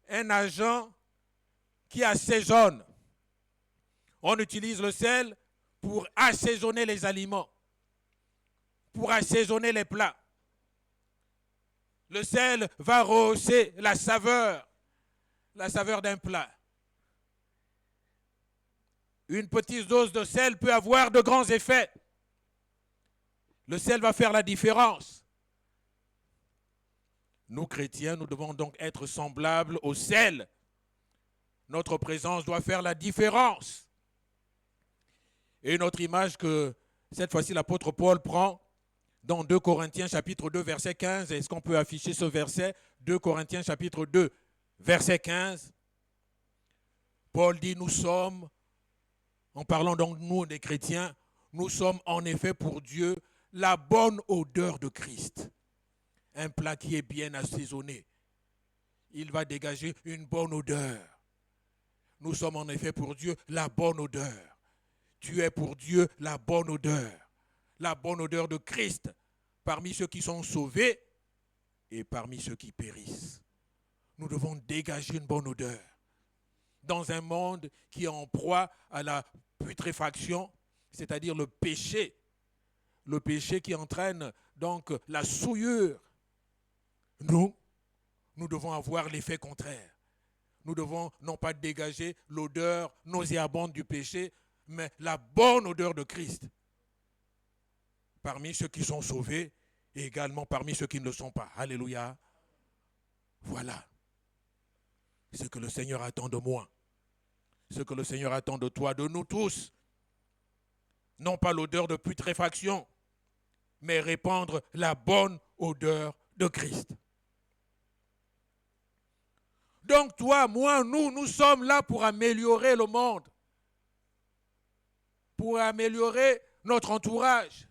un agent qui assaisonne. On utilise le sel pour assaisonner les aliments, pour assaisonner les plats. Le sel va rehausser la saveur d'un plat. Une petite dose de sel peut avoir de grands effets. Le sel va faire la différence. Nous, chrétiens, nous devons donc être semblables au sel. Notre présence doit faire la différence. Et une autre image que cette fois-ci l'apôtre Paul prend dans 2 Corinthiens chapitre 2 verset 15. Est-ce qu'on peut afficher ce verset? 2 Corinthiens chapitre 2 verset 15. Paul dit, nous sommes, en parlant donc nous des chrétiens, nous sommes en effet pour Dieu la bonne odeur de Christ. Un plat qui est bien assaisonné. Il va dégager une bonne odeur. Nous sommes en effet pour Dieu la bonne odeur. Tu es pour Dieu la bonne odeur de Christ parmi ceux qui sont sauvés et parmi ceux qui périssent. Nous devons dégager une bonne odeur. Dans un monde qui est en proie à la putréfaction, c'est-à-dire le péché qui entraîne donc la souillure, nous devons avoir l'effet contraire. Nous devons non pas dégager l'odeur nauséabonde du péché, mais la bonne odeur de Christ parmi ceux qui sont sauvés et également parmi ceux qui ne le sont pas. Alléluia. Voilà ce que le Seigneur attend de moi, ce que le Seigneur attend de toi, de nous tous. Non pas l'odeur de putréfaction, mais répandre la bonne odeur de Christ. Donc toi, moi, nous sommes là pour améliorer le monde, pour améliorer notre entourage,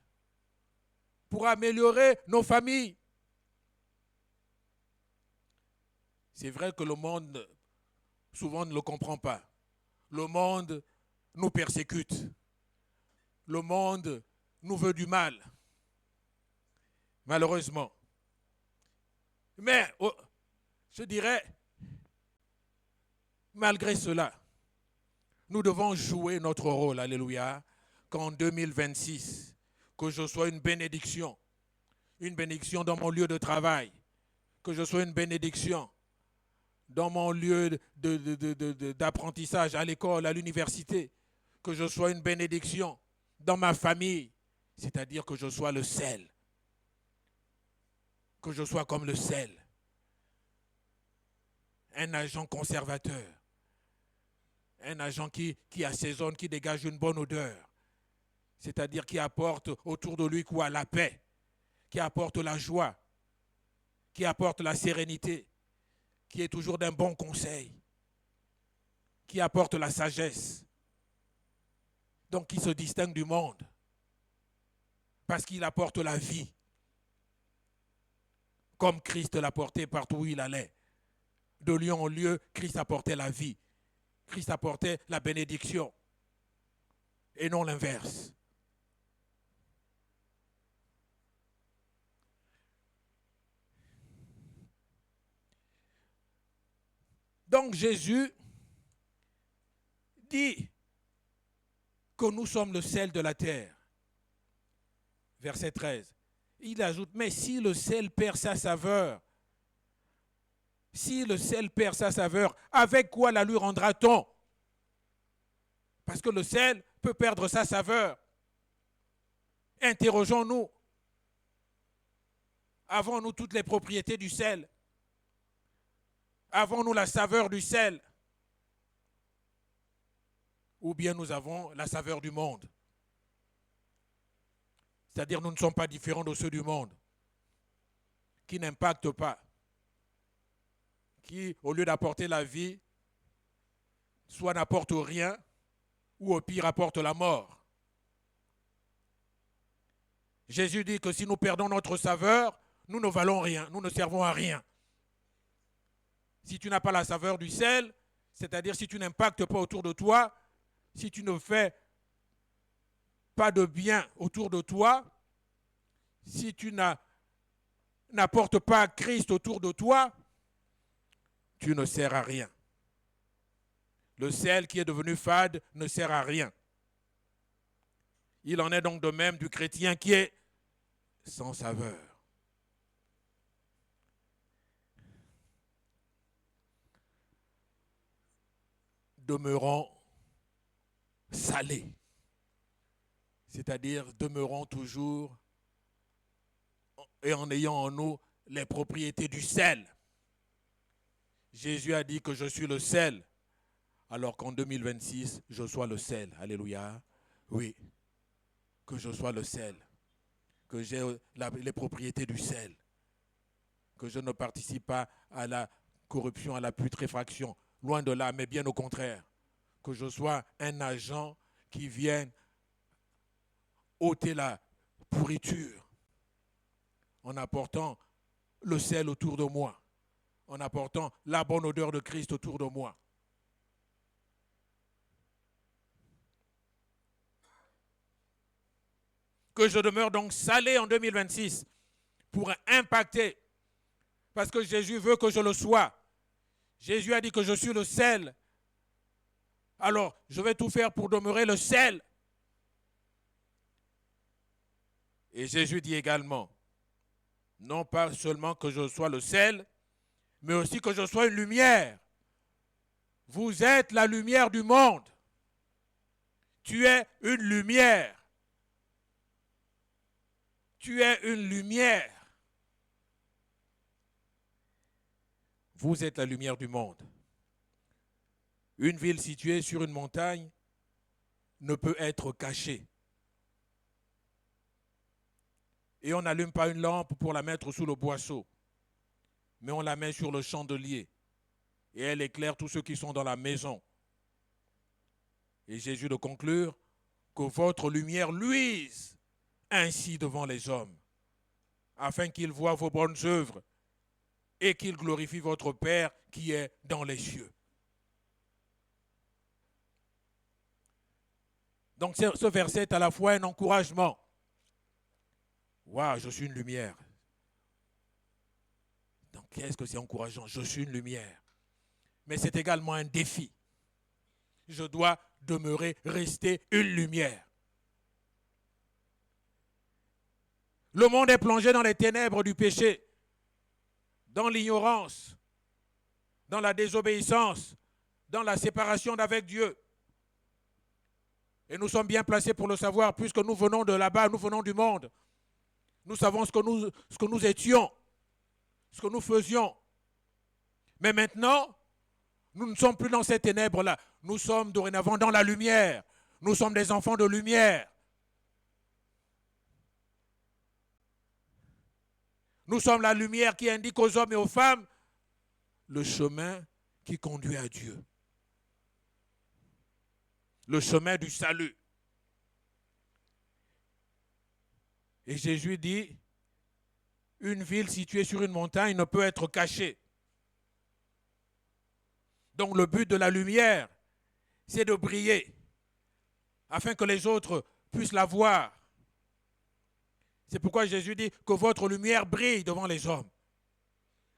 pour améliorer nos familles. C'est vrai que le monde, souvent, ne le comprend pas. Le monde nous persécute. Le monde nous veut du mal. Malheureusement. Mais, je dirais, malgré cela, nous devons jouer notre rôle, alléluia, qu'en 2026, que je sois une bénédiction dans mon lieu de travail, que je sois une bénédiction dans mon lieu d'apprentissage, à l'école, à l'université, que je sois une bénédiction dans ma famille, c'est-à-dire que je sois le sel, que je sois comme le sel, un agent conservateur, un agent qui assaisonne, qui dégage une bonne odeur, c'est-à-dire qui apporte autour de lui quoi? La paix, qui apporte la joie, qui apporte la sérénité, qui est toujours d'un bon conseil, qui apporte la sagesse, donc qui se distingue du monde, parce qu'il apporte la vie, comme Christ l'apportait partout où il allait. De lieu en lieu, Christ apportait la vie, Christ apportait la bénédiction, et non l'inverse. Donc Jésus dit que nous sommes le sel de la terre. Verset 13. Il ajoute, mais si le sel perd sa saveur, avec quoi la lui rendra-t-on? Parce que le sel peut perdre sa saveur. Interrogeons-nous. Avons-nous toutes les propriétés du sel? Avons-nous la saveur du sel? Ou bien nous avons la saveur du monde? C'est-à-dire nous ne sommes pas différents de ceux du monde, qui n'impactent pas, qui, au lieu d'apporter la vie, soit n'apportent rien, ou au pire apportent la mort. Jésus dit que si nous perdons notre saveur, nous ne valons rien, nous ne servons à rien. Si tu n'as pas la saveur du sel, c'est-à-dire si tu n'impactes pas autour de toi, si tu ne fais pas de bien autour de toi, si tu n'apportes pas Christ autour de toi, tu ne sers à rien. Le sel qui est devenu fade ne sert à rien. Il en est donc de même du chrétien qui est sans saveur. Demeurons salés. C'est-à-dire demeurons toujours et en ayant en nous les propriétés du sel. Jésus a dit que je suis le sel, alors qu'en 2026, je sois le sel. Alléluia. Oui, que je sois le sel, que j'ai les propriétés du sel, que je ne participe pas à la corruption, à la putréfaction. Loin de là, mais bien au contraire, que je sois un agent qui vienne ôter la pourriture en apportant le sel autour de moi, en apportant la bonne odeur de Christ autour de moi. Que je demeure donc salé en 2026 pour impacter, parce que Jésus veut que je le sois. Jésus a dit que je suis le sel. Alors, je vais tout faire pour demeurer le sel. Et Jésus dit également, non pas seulement que je sois le sel, mais aussi que je sois une lumière. Vous êtes la lumière du monde. Tu es une lumière. Tu es une lumière. Vous êtes la lumière du monde. Une ville située sur une montagne ne peut être cachée. Et on n'allume pas une lampe pour la mettre sous le boisseau, mais on la met sur le chandelier. Et elle éclaire tous ceux qui sont dans la maison. Et Jésus de conclure que votre lumière luise ainsi devant les hommes, afin qu'ils voient vos bonnes œuvres et qu'ils glorifient votre Père qui est dans les cieux. Donc ce verset est à la fois un encouragement. Waouh, je suis une lumière. Donc qu'est-ce que c'est encourageant? Je suis une lumière. Mais c'est également un défi. Je dois demeurer, rester une lumière. Le monde est plongé dans les ténèbres du péché, dans l'ignorance, dans la désobéissance, dans la séparation d'avec Dieu. Et nous sommes bien placés pour le savoir, puisque nous venons de là-bas, nous venons du monde. Nous savons ce que nous étions, ce que nous faisions. Mais maintenant, nous ne sommes plus dans ces ténèbres-là. Nous sommes dorénavant dans la lumière. Nous sommes des enfants de lumière. Nous sommes la lumière qui indique aux hommes et aux femmes le chemin qui conduit à Dieu. Le chemin du salut. Et Jésus dit, une ville située sur une montagne ne peut être cachée. Donc le but de la lumière, c'est de briller, afin que les autres puissent la voir. C'est pourquoi Jésus dit que votre lumière brille devant les hommes,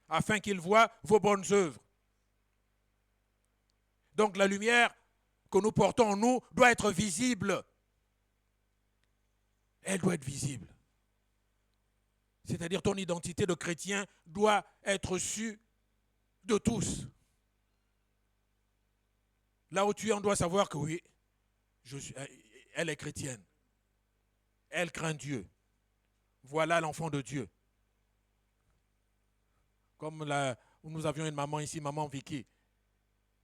afin qu'ils voient vos bonnes œuvres. Donc la lumière que nous portons en nous doit être visible. Elle doit être visible. C'est-à-dire ton identité de chrétien doit être su de tous. Là où tu es, on doit savoir que oui, elle est chrétienne. Elle craint Dieu. Voilà l'enfant de Dieu. Comme nous avions une maman ici, maman Vicky.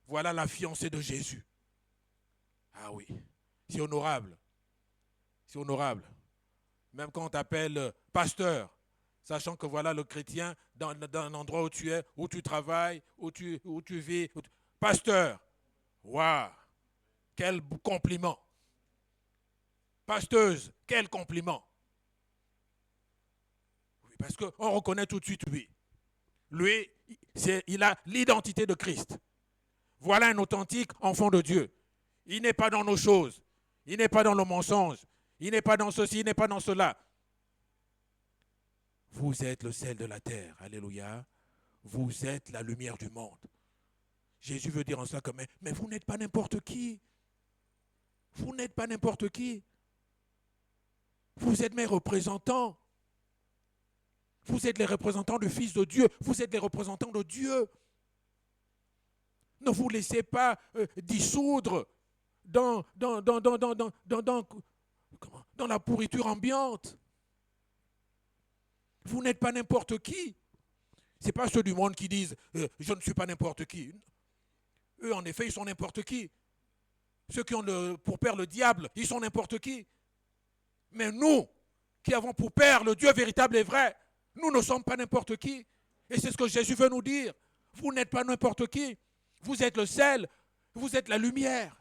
Voilà la fiancée de Jésus. Ah oui, c'est honorable. C'est honorable. Même quand on t'appelle pasteur, sachant que voilà le chrétien dans l'endroit où tu es, où tu travailles, où tu vis. Pasteur. Waouh, quel compliment. Pasteuse, quel compliment. Oui, parce qu'on reconnaît tout de suite, oui. Lui, il a l'identité de Christ. Voilà un authentique enfant de Dieu. Il n'est pas dans nos choses. Il n'est pas dans le mensonge. Il n'est pas dans ceci, il n'est pas dans cela. Vous êtes le sel de la terre. Alléluia. Vous êtes la lumière du monde. Jésus veut dire en cela que, mais vous n'êtes pas n'importe qui. Vous n'êtes pas n'importe qui. Vous êtes mes représentants. Vous êtes les représentants du Fils de Dieu. Vous êtes les représentants de Dieu. Ne vous laissez pas dissoudre dans la pourriture ambiante. Vous n'êtes pas n'importe qui. Ce n'est pas ceux du monde qui disent je ne suis pas n'importe qui. Eux, en effet, ils sont n'importe qui. Ceux qui ont pour père le diable, ils sont n'importe qui. Mais nous, qui avons pour père le Dieu véritable et vrai, nous ne sommes pas n'importe qui. Et c'est ce que Jésus veut nous dire. Vous n'êtes pas n'importe qui. Vous êtes le sel, vous êtes la lumière.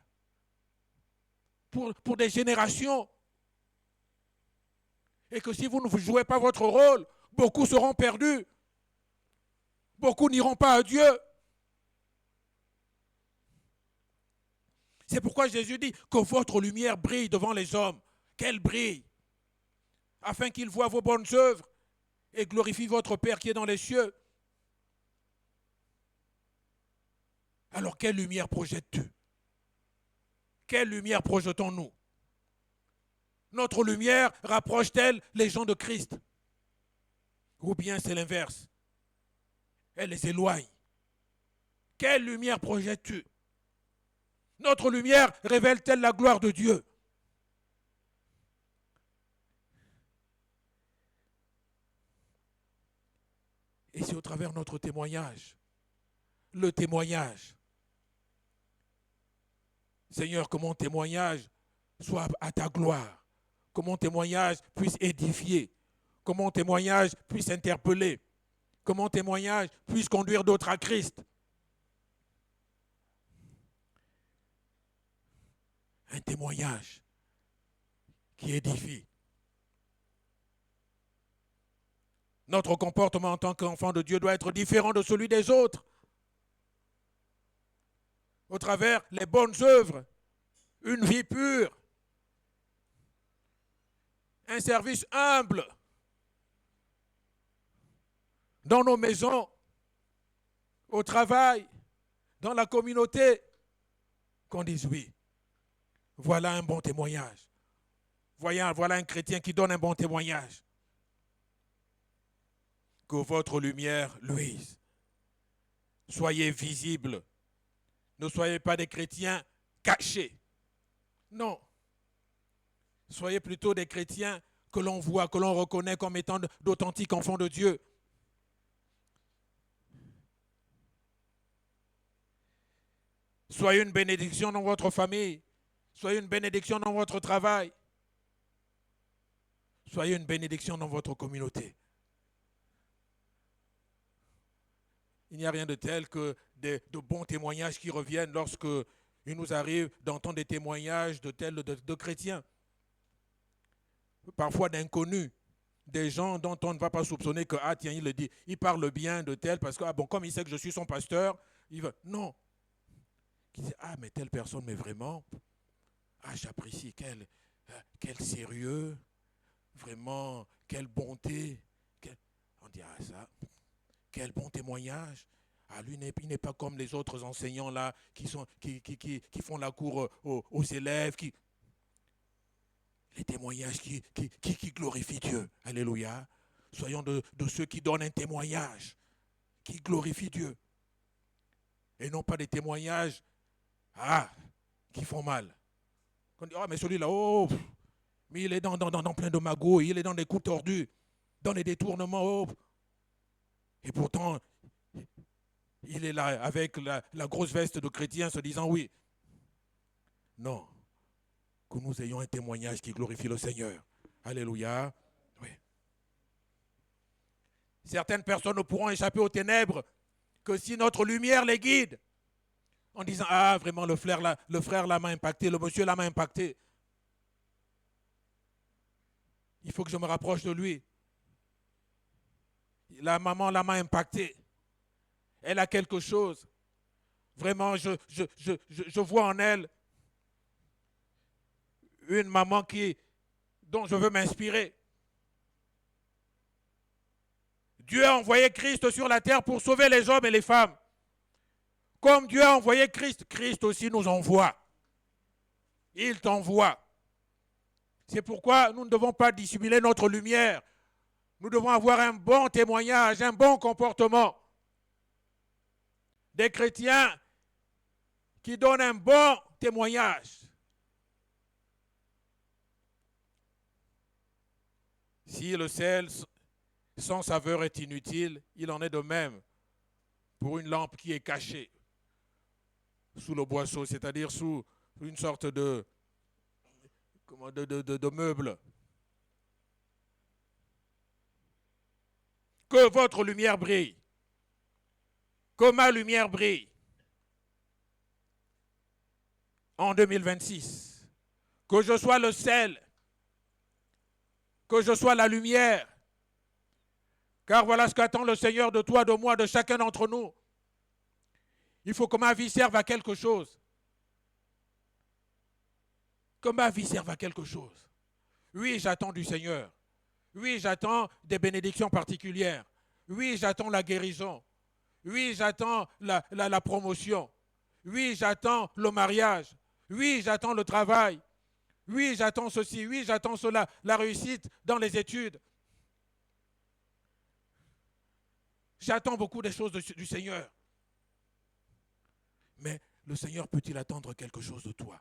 Pour des générations. Et que si vous ne jouez pas votre rôle, beaucoup seront perdus. Beaucoup n'iront pas à Dieu. C'est pourquoi Jésus dit que votre lumière brille devant les hommes. Qu'elle brille. Afin qu'ils voient vos bonnes œuvres et glorifient votre Père qui est dans les cieux. Alors quelle lumière projettes-tu? Quelle lumière projetons-nous? Notre lumière rapproche-t-elle les gens de Christ? Ou bien c'est l'inverse? Elle les éloigne. Quelle lumière projettes-tu? Notre lumière révèle-t-elle la gloire de Dieu? Et c'est au travers de notre témoignage, le témoignage. Seigneur, que mon témoignage soit à ta gloire, que mon témoignage puisse édifier, que mon témoignage puisse interpeller, que mon témoignage puisse conduire d'autres à Christ. Un témoignage qui édifie. Notre comportement en tant qu'enfant de Dieu doit être différent de celui des autres. Au travers les bonnes œuvres, une vie pure, un service humble dans nos maisons, au travail, dans la communauté, qu'on dise oui. Voilà un bon témoignage. Voilà un chrétien qui donne un bon témoignage. Que votre lumière luise. Soyez visibles. Ne soyez pas des chrétiens cachés. Non. Soyez plutôt des chrétiens que l'on voit, que l'on reconnaît comme étant d'authentiques enfants de Dieu. Soyez une bénédiction dans votre famille. Soyez une bénédiction dans votre travail. Soyez une bénédiction dans votre communauté. Il n'y a rien de tel que de bons témoignages qui reviennent lorsque il nous arrive d'entendre des témoignages de chrétiens. Parfois d'inconnus, des gens dont on ne va pas soupçonner que, ah tiens, il le dit, il parle bien de tel parce que, ah bon, comme il sait que je suis son pasteur, il va. Non. Qui dit, ah mais telle personne, mais vraiment, ah j'apprécie, quel sérieux, vraiment, quelle bonté. On dit, ah ça, quel bon témoignage. Ah, lui, il n'est pas comme les autres enseignants là qui font la cour aux élèves. Les témoignages qui glorifient Dieu. Alléluia. Soyons de ceux qui donnent un témoignage qui glorifie Dieu. Et non pas des témoignages qui font mal. On dit, mais celui-là, mais il est dans plein de magouilles, il est dans des coups tordus, dans les détournements. Et pourtant, il est là avec la grosse veste de chrétien se disant oui. Non. Que nous ayons un témoignage qui glorifie le Seigneur. Alléluia. Oui. Certaines personnes ne pourront échapper aux ténèbres que si notre lumière les guide. En disant, ah vraiment le frère là m'a impacté, le monsieur là m'a impacté. Il faut que je me rapproche de lui. La maman là m'a impacté. Elle a quelque chose. Vraiment, je vois en elle une maman dont je veux m'inspirer. Dieu a envoyé Christ sur la terre pour sauver les hommes et les femmes. Comme Dieu a envoyé Christ, Christ aussi nous envoie. Il t'envoie. C'est pourquoi nous ne devons pas dissimuler notre lumière. Nous devons avoir un bon témoignage, un bon comportement. Des chrétiens qui donnent un bon témoignage. Si le sel sans saveur est inutile, il en est de même pour une lampe qui est cachée sous le boisseau, c'est-à-dire sous une sorte de meuble. Que votre lumière brille, que ma lumière brille en 2026. Que je sois le sel, que je sois la lumière. Car voilà ce qu'attend le Seigneur de toi, de moi, de chacun d'entre nous. Il faut que ma vie serve à quelque chose. Que ma vie serve à quelque chose. Oui, j'attends du Seigneur. Oui, j'attends des bénédictions particulières. Oui, j'attends la guérison. Oui, j'attends la promotion. Oui, j'attends le mariage. Oui, j'attends le travail. Oui, j'attends ceci. Oui, j'attends cela. La réussite dans les études. J'attends beaucoup des choses du Seigneur. Mais le Seigneur peut-il attendre quelque chose de toi?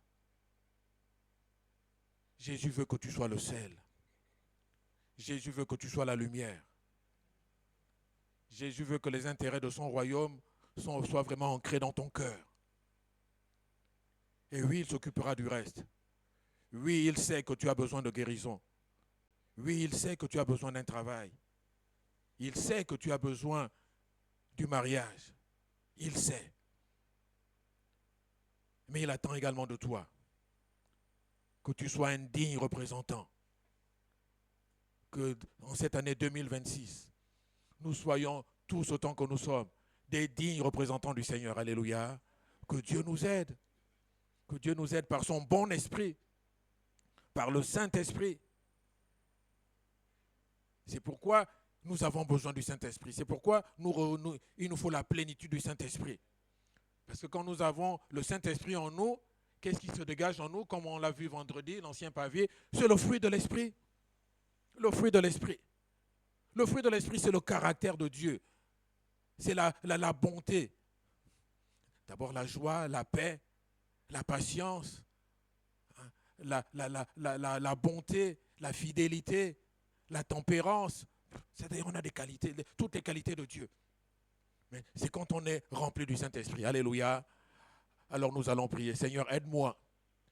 Jésus veut que tu sois le sel. Jésus veut que tu sois la lumière. Jésus veut que les intérêts de son royaume soient vraiment ancrés dans ton cœur. Et oui, il s'occupera du reste. Oui, il sait que tu as besoin de guérison. Oui, il sait que tu as besoin d'un travail. Il sait que tu as besoin du mariage. Il sait. Mais il attend également de toi que tu sois un digne représentant. Que en cette année 2026, nous soyons tous autant que nous sommes des dignes représentants du Seigneur. Alléluia. Que Dieu nous aide. Que Dieu nous aide par son bon esprit, par le Saint-Esprit. C'est pourquoi nous avons besoin du Saint-Esprit. C'est pourquoi il nous faut la plénitude du Saint-Esprit. Parce que quand nous avons le Saint-Esprit en nous, qu'est-ce qui se dégage en nous? Comme on l'a vu vendredi, l'ancien pavé, c'est le fruit de l'Esprit. Le fruit de l'Esprit. Le fruit de l'Esprit, c'est le caractère de Dieu. C'est la bonté. D'abord la joie, la paix, la patience, la bonté, la fidélité, la tempérance. C'est-à-dire on a des qualités, toutes les qualités de Dieu. Mais c'est quand on est rempli du Saint-Esprit. Alléluia. Alors nous allons prier. Seigneur, aide-moi.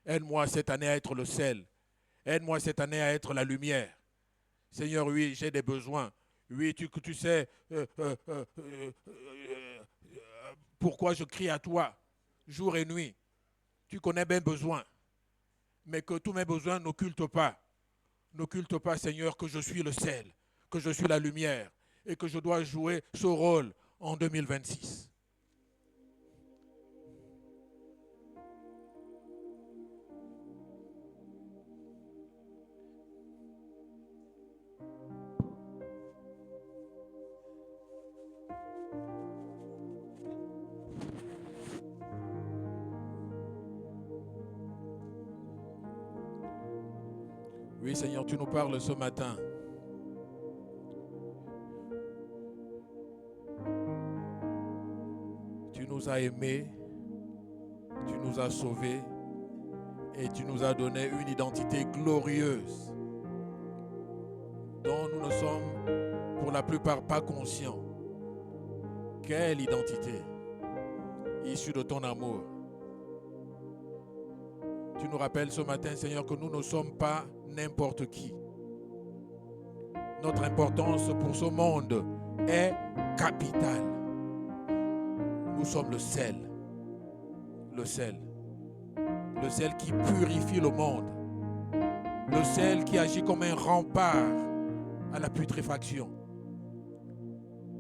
Aide-moi cette année à être le sel. Aide-moi cette année à être la lumière. Seigneur, oui, j'ai des besoins. Oui, tu sais pourquoi je crie à toi jour et nuit. Tu connais mes besoins. Mais que tous mes besoins n'occultent pas. N'occulte pas, Seigneur, que je suis le sel, que je suis la lumière et que je dois jouer ce rôle en 2026. Oui, Seigneur, tu nous parles ce matin. Tu nous as aimés, tu nous as sauvés et tu nous as donné une identité glorieuse dont nous ne sommes pour la plupart pas conscients. Quelle identité issue de ton amour. Tu nous rappelles ce matin, Seigneur, que nous ne sommes pas n'importe qui. Notre importance pour ce monde est capitale. Nous sommes le sel. Le sel. Le sel qui purifie le monde. Le sel qui agit comme un rempart à la putréfaction.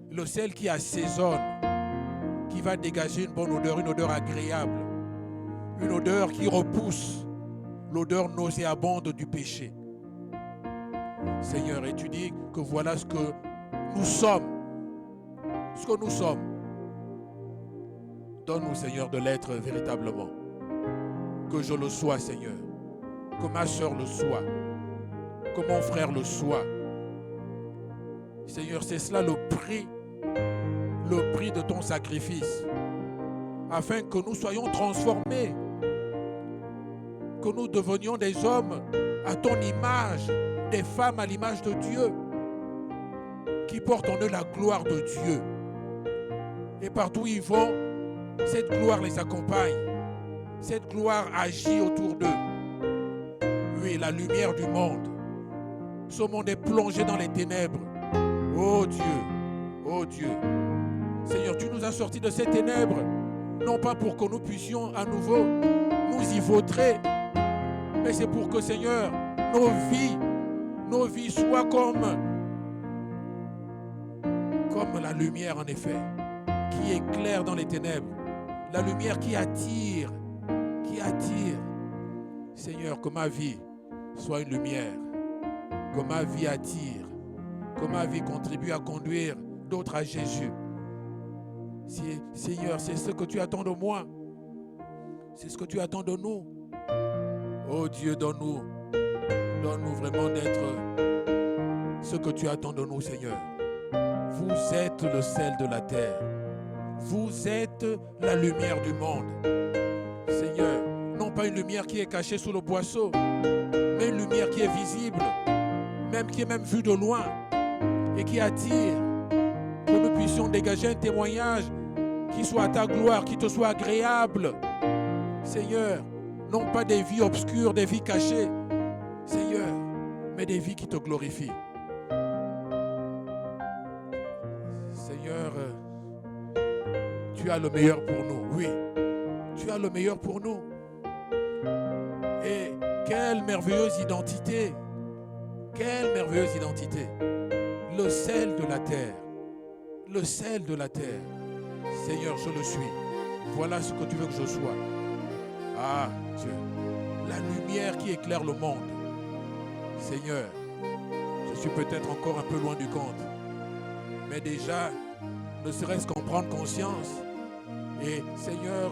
Le sel qui assaisonne, qui va dégager une bonne odeur, une odeur agréable. Une odeur qui repousse l'odeur nauséabonde du péché. Seigneur, et tu dis que voilà ce que nous sommes. Ce que nous sommes. Donne-nous, Seigneur, de l'être véritablement. Que je le sois, Seigneur. Que ma soeur le soit. Que mon frère le soit. Seigneur, c'est cela le prix de ton sacrifice. Afin que nous soyons transformés. Que nous devenions des hommes à ton image, des femmes à l'image de Dieu, qui portent en eux la gloire de Dieu. Et partout où ils vont, cette gloire les accompagne. Cette gloire agit autour d'eux. Oui, la lumière du monde. Ce monde est plongé dans les ténèbres. Oh Dieu, oh Dieu. Seigneur, tu nous as sortis de ces ténèbres, non pas pour que nous puissions à nouveau nous y vautrer, mais c'est pour que, Seigneur, nos vies soient comme la lumière, en effet, qui éclaire dans les ténèbres. La lumière qui attire. Seigneur, que ma vie soit une lumière, que ma vie attire, que ma vie contribue à conduire d'autres à Jésus. Seigneur, c'est ce que tu attends de moi. C'est ce que tu attends de nous. Oh Dieu, donne-nous vraiment d'être ce que tu attends de nous, Seigneur. Vous êtes le sel de la terre. Vous êtes la lumière du monde. Seigneur, non pas une lumière qui est cachée sous le boisseau, mais une lumière qui est visible, qui est même vue de loin et qui attire. Que nous puissions dégager un témoignage qui soit à ta gloire, qui te soit agréable. Seigneur, non pas des vies obscures, des vies cachées, Seigneur, mais des vies qui te glorifient. Seigneur, tu as le meilleur pour nous, oui, tu as le meilleur pour nous. Et quelle merveilleuse identité, le sel de la terre, le sel de la terre. Seigneur, je le suis. Voilà ce que tu veux que je sois. Ah, Dieu, la lumière qui éclaire le monde. Seigneur, je suis peut-être encore un peu loin du compte, mais déjà, ne serait-ce qu'en prendre conscience. Et Seigneur,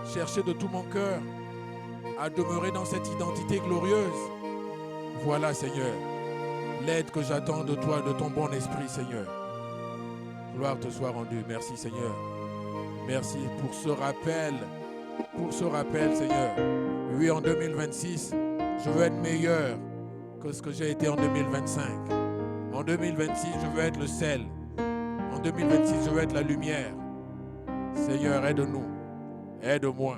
chercher de tout mon cœur à demeurer dans cette identité glorieuse. Voilà, Seigneur, l'aide que j'attends de toi, de ton bon esprit, Seigneur. Gloire te soit rendue. Merci, Seigneur. Merci pour ce rappel, Seigneur. Oui, en 2026, je veux être meilleur que ce que j'ai été en 2025. En 2026, je veux être le sel. En 2026, je veux être la lumière. Seigneur, aide-nous. Aide-moi.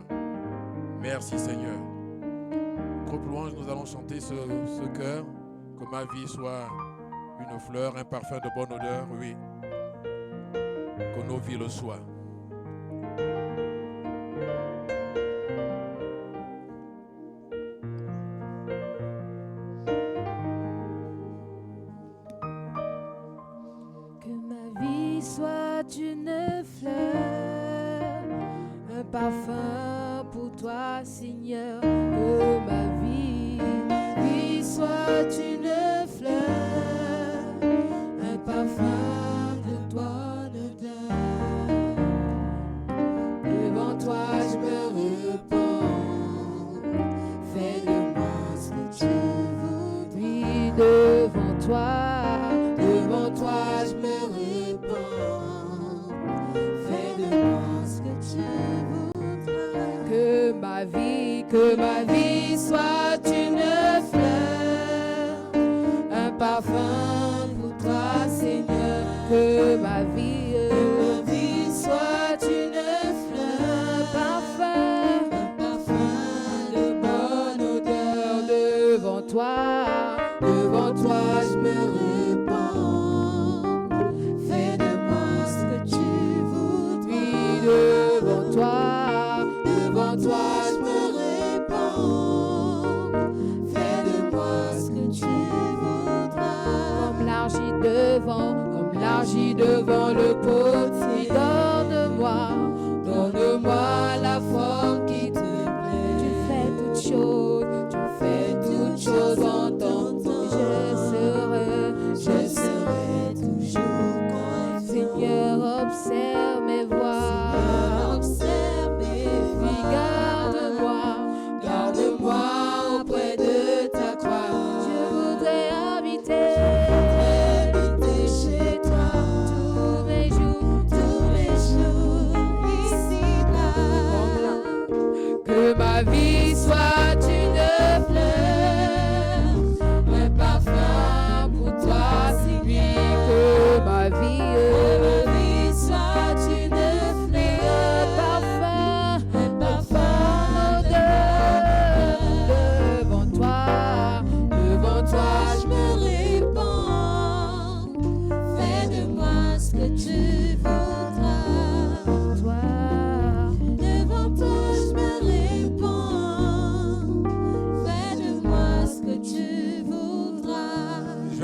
Merci, Seigneur. Groupe louange, nous allons chanter ce chœur. Que ma vie soit une fleur, un parfum de bonne odeur, oui. Que nos vies le soient. Que ma vie soit une fleur, un parfum pour toi, Seigneur. Que ma vie soit une fleur, un parfum de toi d'odeur. Devant toi je me repens, fais de moi ce que tu voudrais. Devant toi je me repens, fais de moi ce que tu voudrais. Que ma vie soit une fleur, un parfum pour toi, Seigneur. Que ma vie soit une fleur, un parfum de bonne odeur. Devant toi je me repens, fais de moi ce que tu voudrais. Devant toi je me repens, fais de moi ce que tu voudras. Comme l'argile devant le potier, donne-moi la forme qui te plaît. Tu fais toutes choses en ton temps. Je serai toujours confiant. Seigneur, observe mes voies. Puis garde-moi auprès de ta croix. Je voudrais habiter chez toi tous mes jours ici-bas. Que ma vie soit une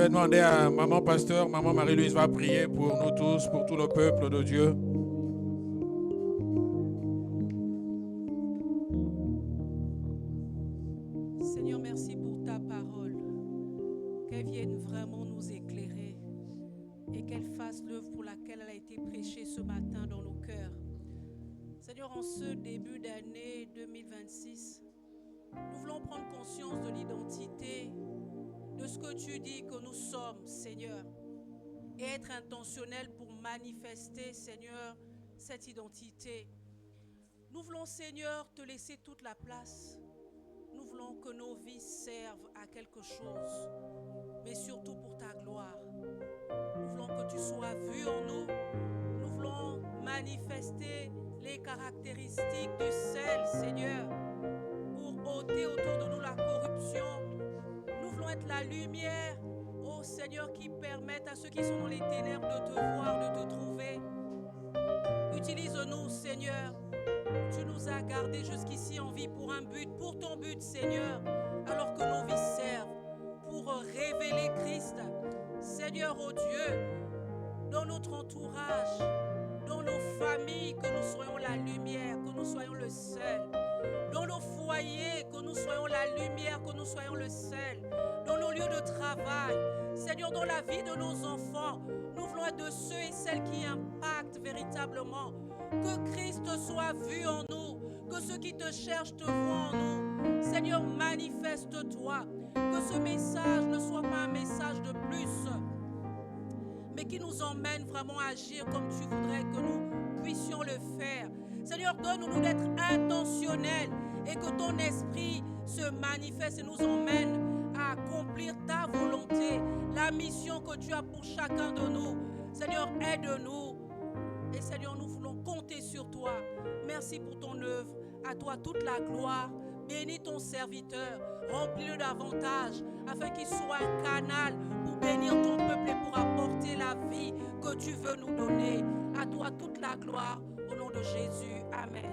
vais demander à maman pasteur, maman Marie-Louise va prier pour nous tous, pour tout le peuple de Dieu. Seigneur, merci pour ta parole. Qu'elle vienne vraiment nous éclairer et qu'elle fasse l'œuvre pour laquelle elle a été prêchée ce matin dans nos cœurs. Seigneur, en ce début d'année 2026, nous voulons prendre conscience de l'identité, de ce que tu dis que nous sommes, Seigneur, et être intentionnel pour manifester, Seigneur, cette identité. Nous voulons, Seigneur, te laisser toute la place. Nous voulons que nos vies servent à quelque chose, mais surtout pour ta gloire. Nous voulons que tu sois vu en nous. Nous voulons manifester les caractéristiques du sel, Seigneur, pour ôter autour de nous la corruption. Nous voulons être la lumière, ô Seigneur, qui permette à ceux qui sont dans les ténèbres de te voir, de te trouver. Utilise-nous, Seigneur. Tu nous as gardés jusqu'ici en vie pour un but, pour ton but, Seigneur, alors que nos vies servent pour révéler Christ. Seigneur, ô Dieu, dans notre entourage, dans nos familles, que nous soyons la lumière, que nous soyons le sel. Dans nos foyers, que nous soyons la lumière, que nous soyons le sel. Dans nos lieux de travail, Seigneur, dans la vie de nos enfants, nous voulons être de ceux et celles qui impactent véritablement. Que Christ soit vu en nous, que ceux qui te cherchent te voient en nous. Seigneur, manifeste-toi, que ce message ne soit pas un message de plus, mais qui nous emmène vraiment à agir comme tu voudrais que nous puissions le faire. Seigneur, donne-nous d'être intentionnels et que ton esprit se manifeste et nous emmène à accomplir ta volonté, la mission que tu as pour chacun de nous. Seigneur, aide-nous. Et Seigneur, nous voulons compter sur toi. Merci pour ton œuvre. À toi toute la gloire. Bénis ton serviteur. Remplis-le davantage afin qu'il soit un canal pour bénir ton peuple et pour apporter la vie que tu veux nous donner. À toi toute la gloire. Au nom de Jésus. Amen.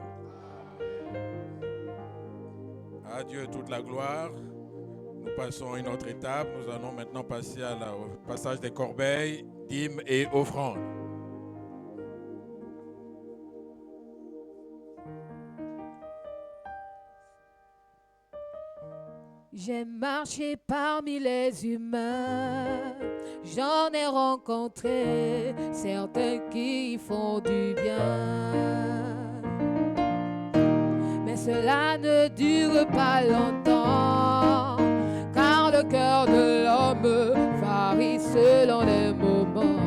À Dieu toute la gloire. Nous passons à une autre étape. Nous allons maintenant passer au passage des corbeilles, dîmes et offrandes. J'ai marché parmi les humains, j'en ai rencontré certains qui font du bien. Mais cela ne dure pas longtemps, car le cœur de l'homme varie selon les moments.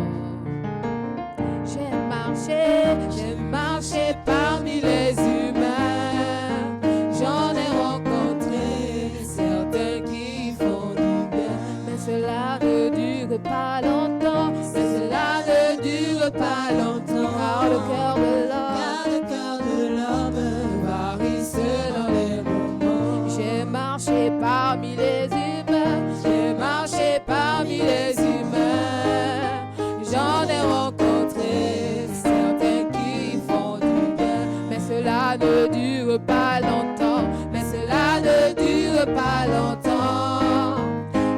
J'ai marché parmi les humains, j'en ai rencontré certains qui font du bien. Mais cela ne dure pas longtemps, mais cela ne dure pas longtemps, car le cœur de l'homme varie selon les moments. J'ai marché parmi les humains, j'ai marché parmi les humains, j'en ai rencontré certains qui font du bien. Mais cela ne dure pas longtemps, mais cela ne dure pas longtemps,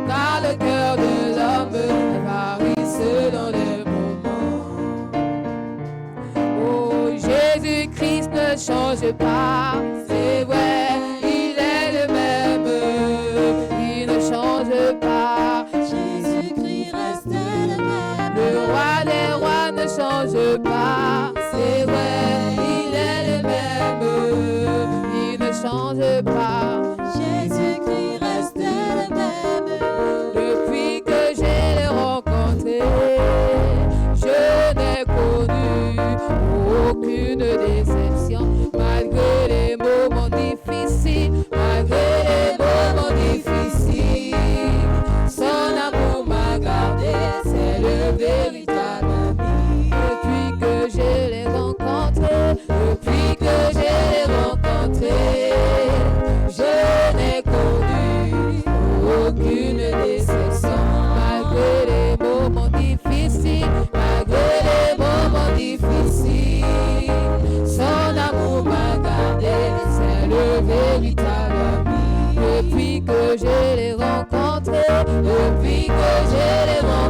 car le cœur de l'homme varie selon les moments. Oh, Jésus-Christ ne change pas, c'est vrai, il est le même, il ne change pas. Jésus-Christ reste le même, le roi des rois ne change pas, c'est vrai, il est le même, il ne change pas. Jésus-Christ reste le même. Depuis que je l'ai rencontré, je n'ai connu aucune déception, malgré les moments difficiles, malgré les moments difficiles. Son amour m'a gardé, c'est le véritable ami. Depuis que je l'ai rencontré, depuis que je l'ai rencontré, je n'ai connu aucune déception, malgré les moments difficiles, malgré les moments difficiles. Son amour m'a gardé, c'est le véritable ami. Depuis que que je l'ai rencontré, depuis que je l'ai rencontré.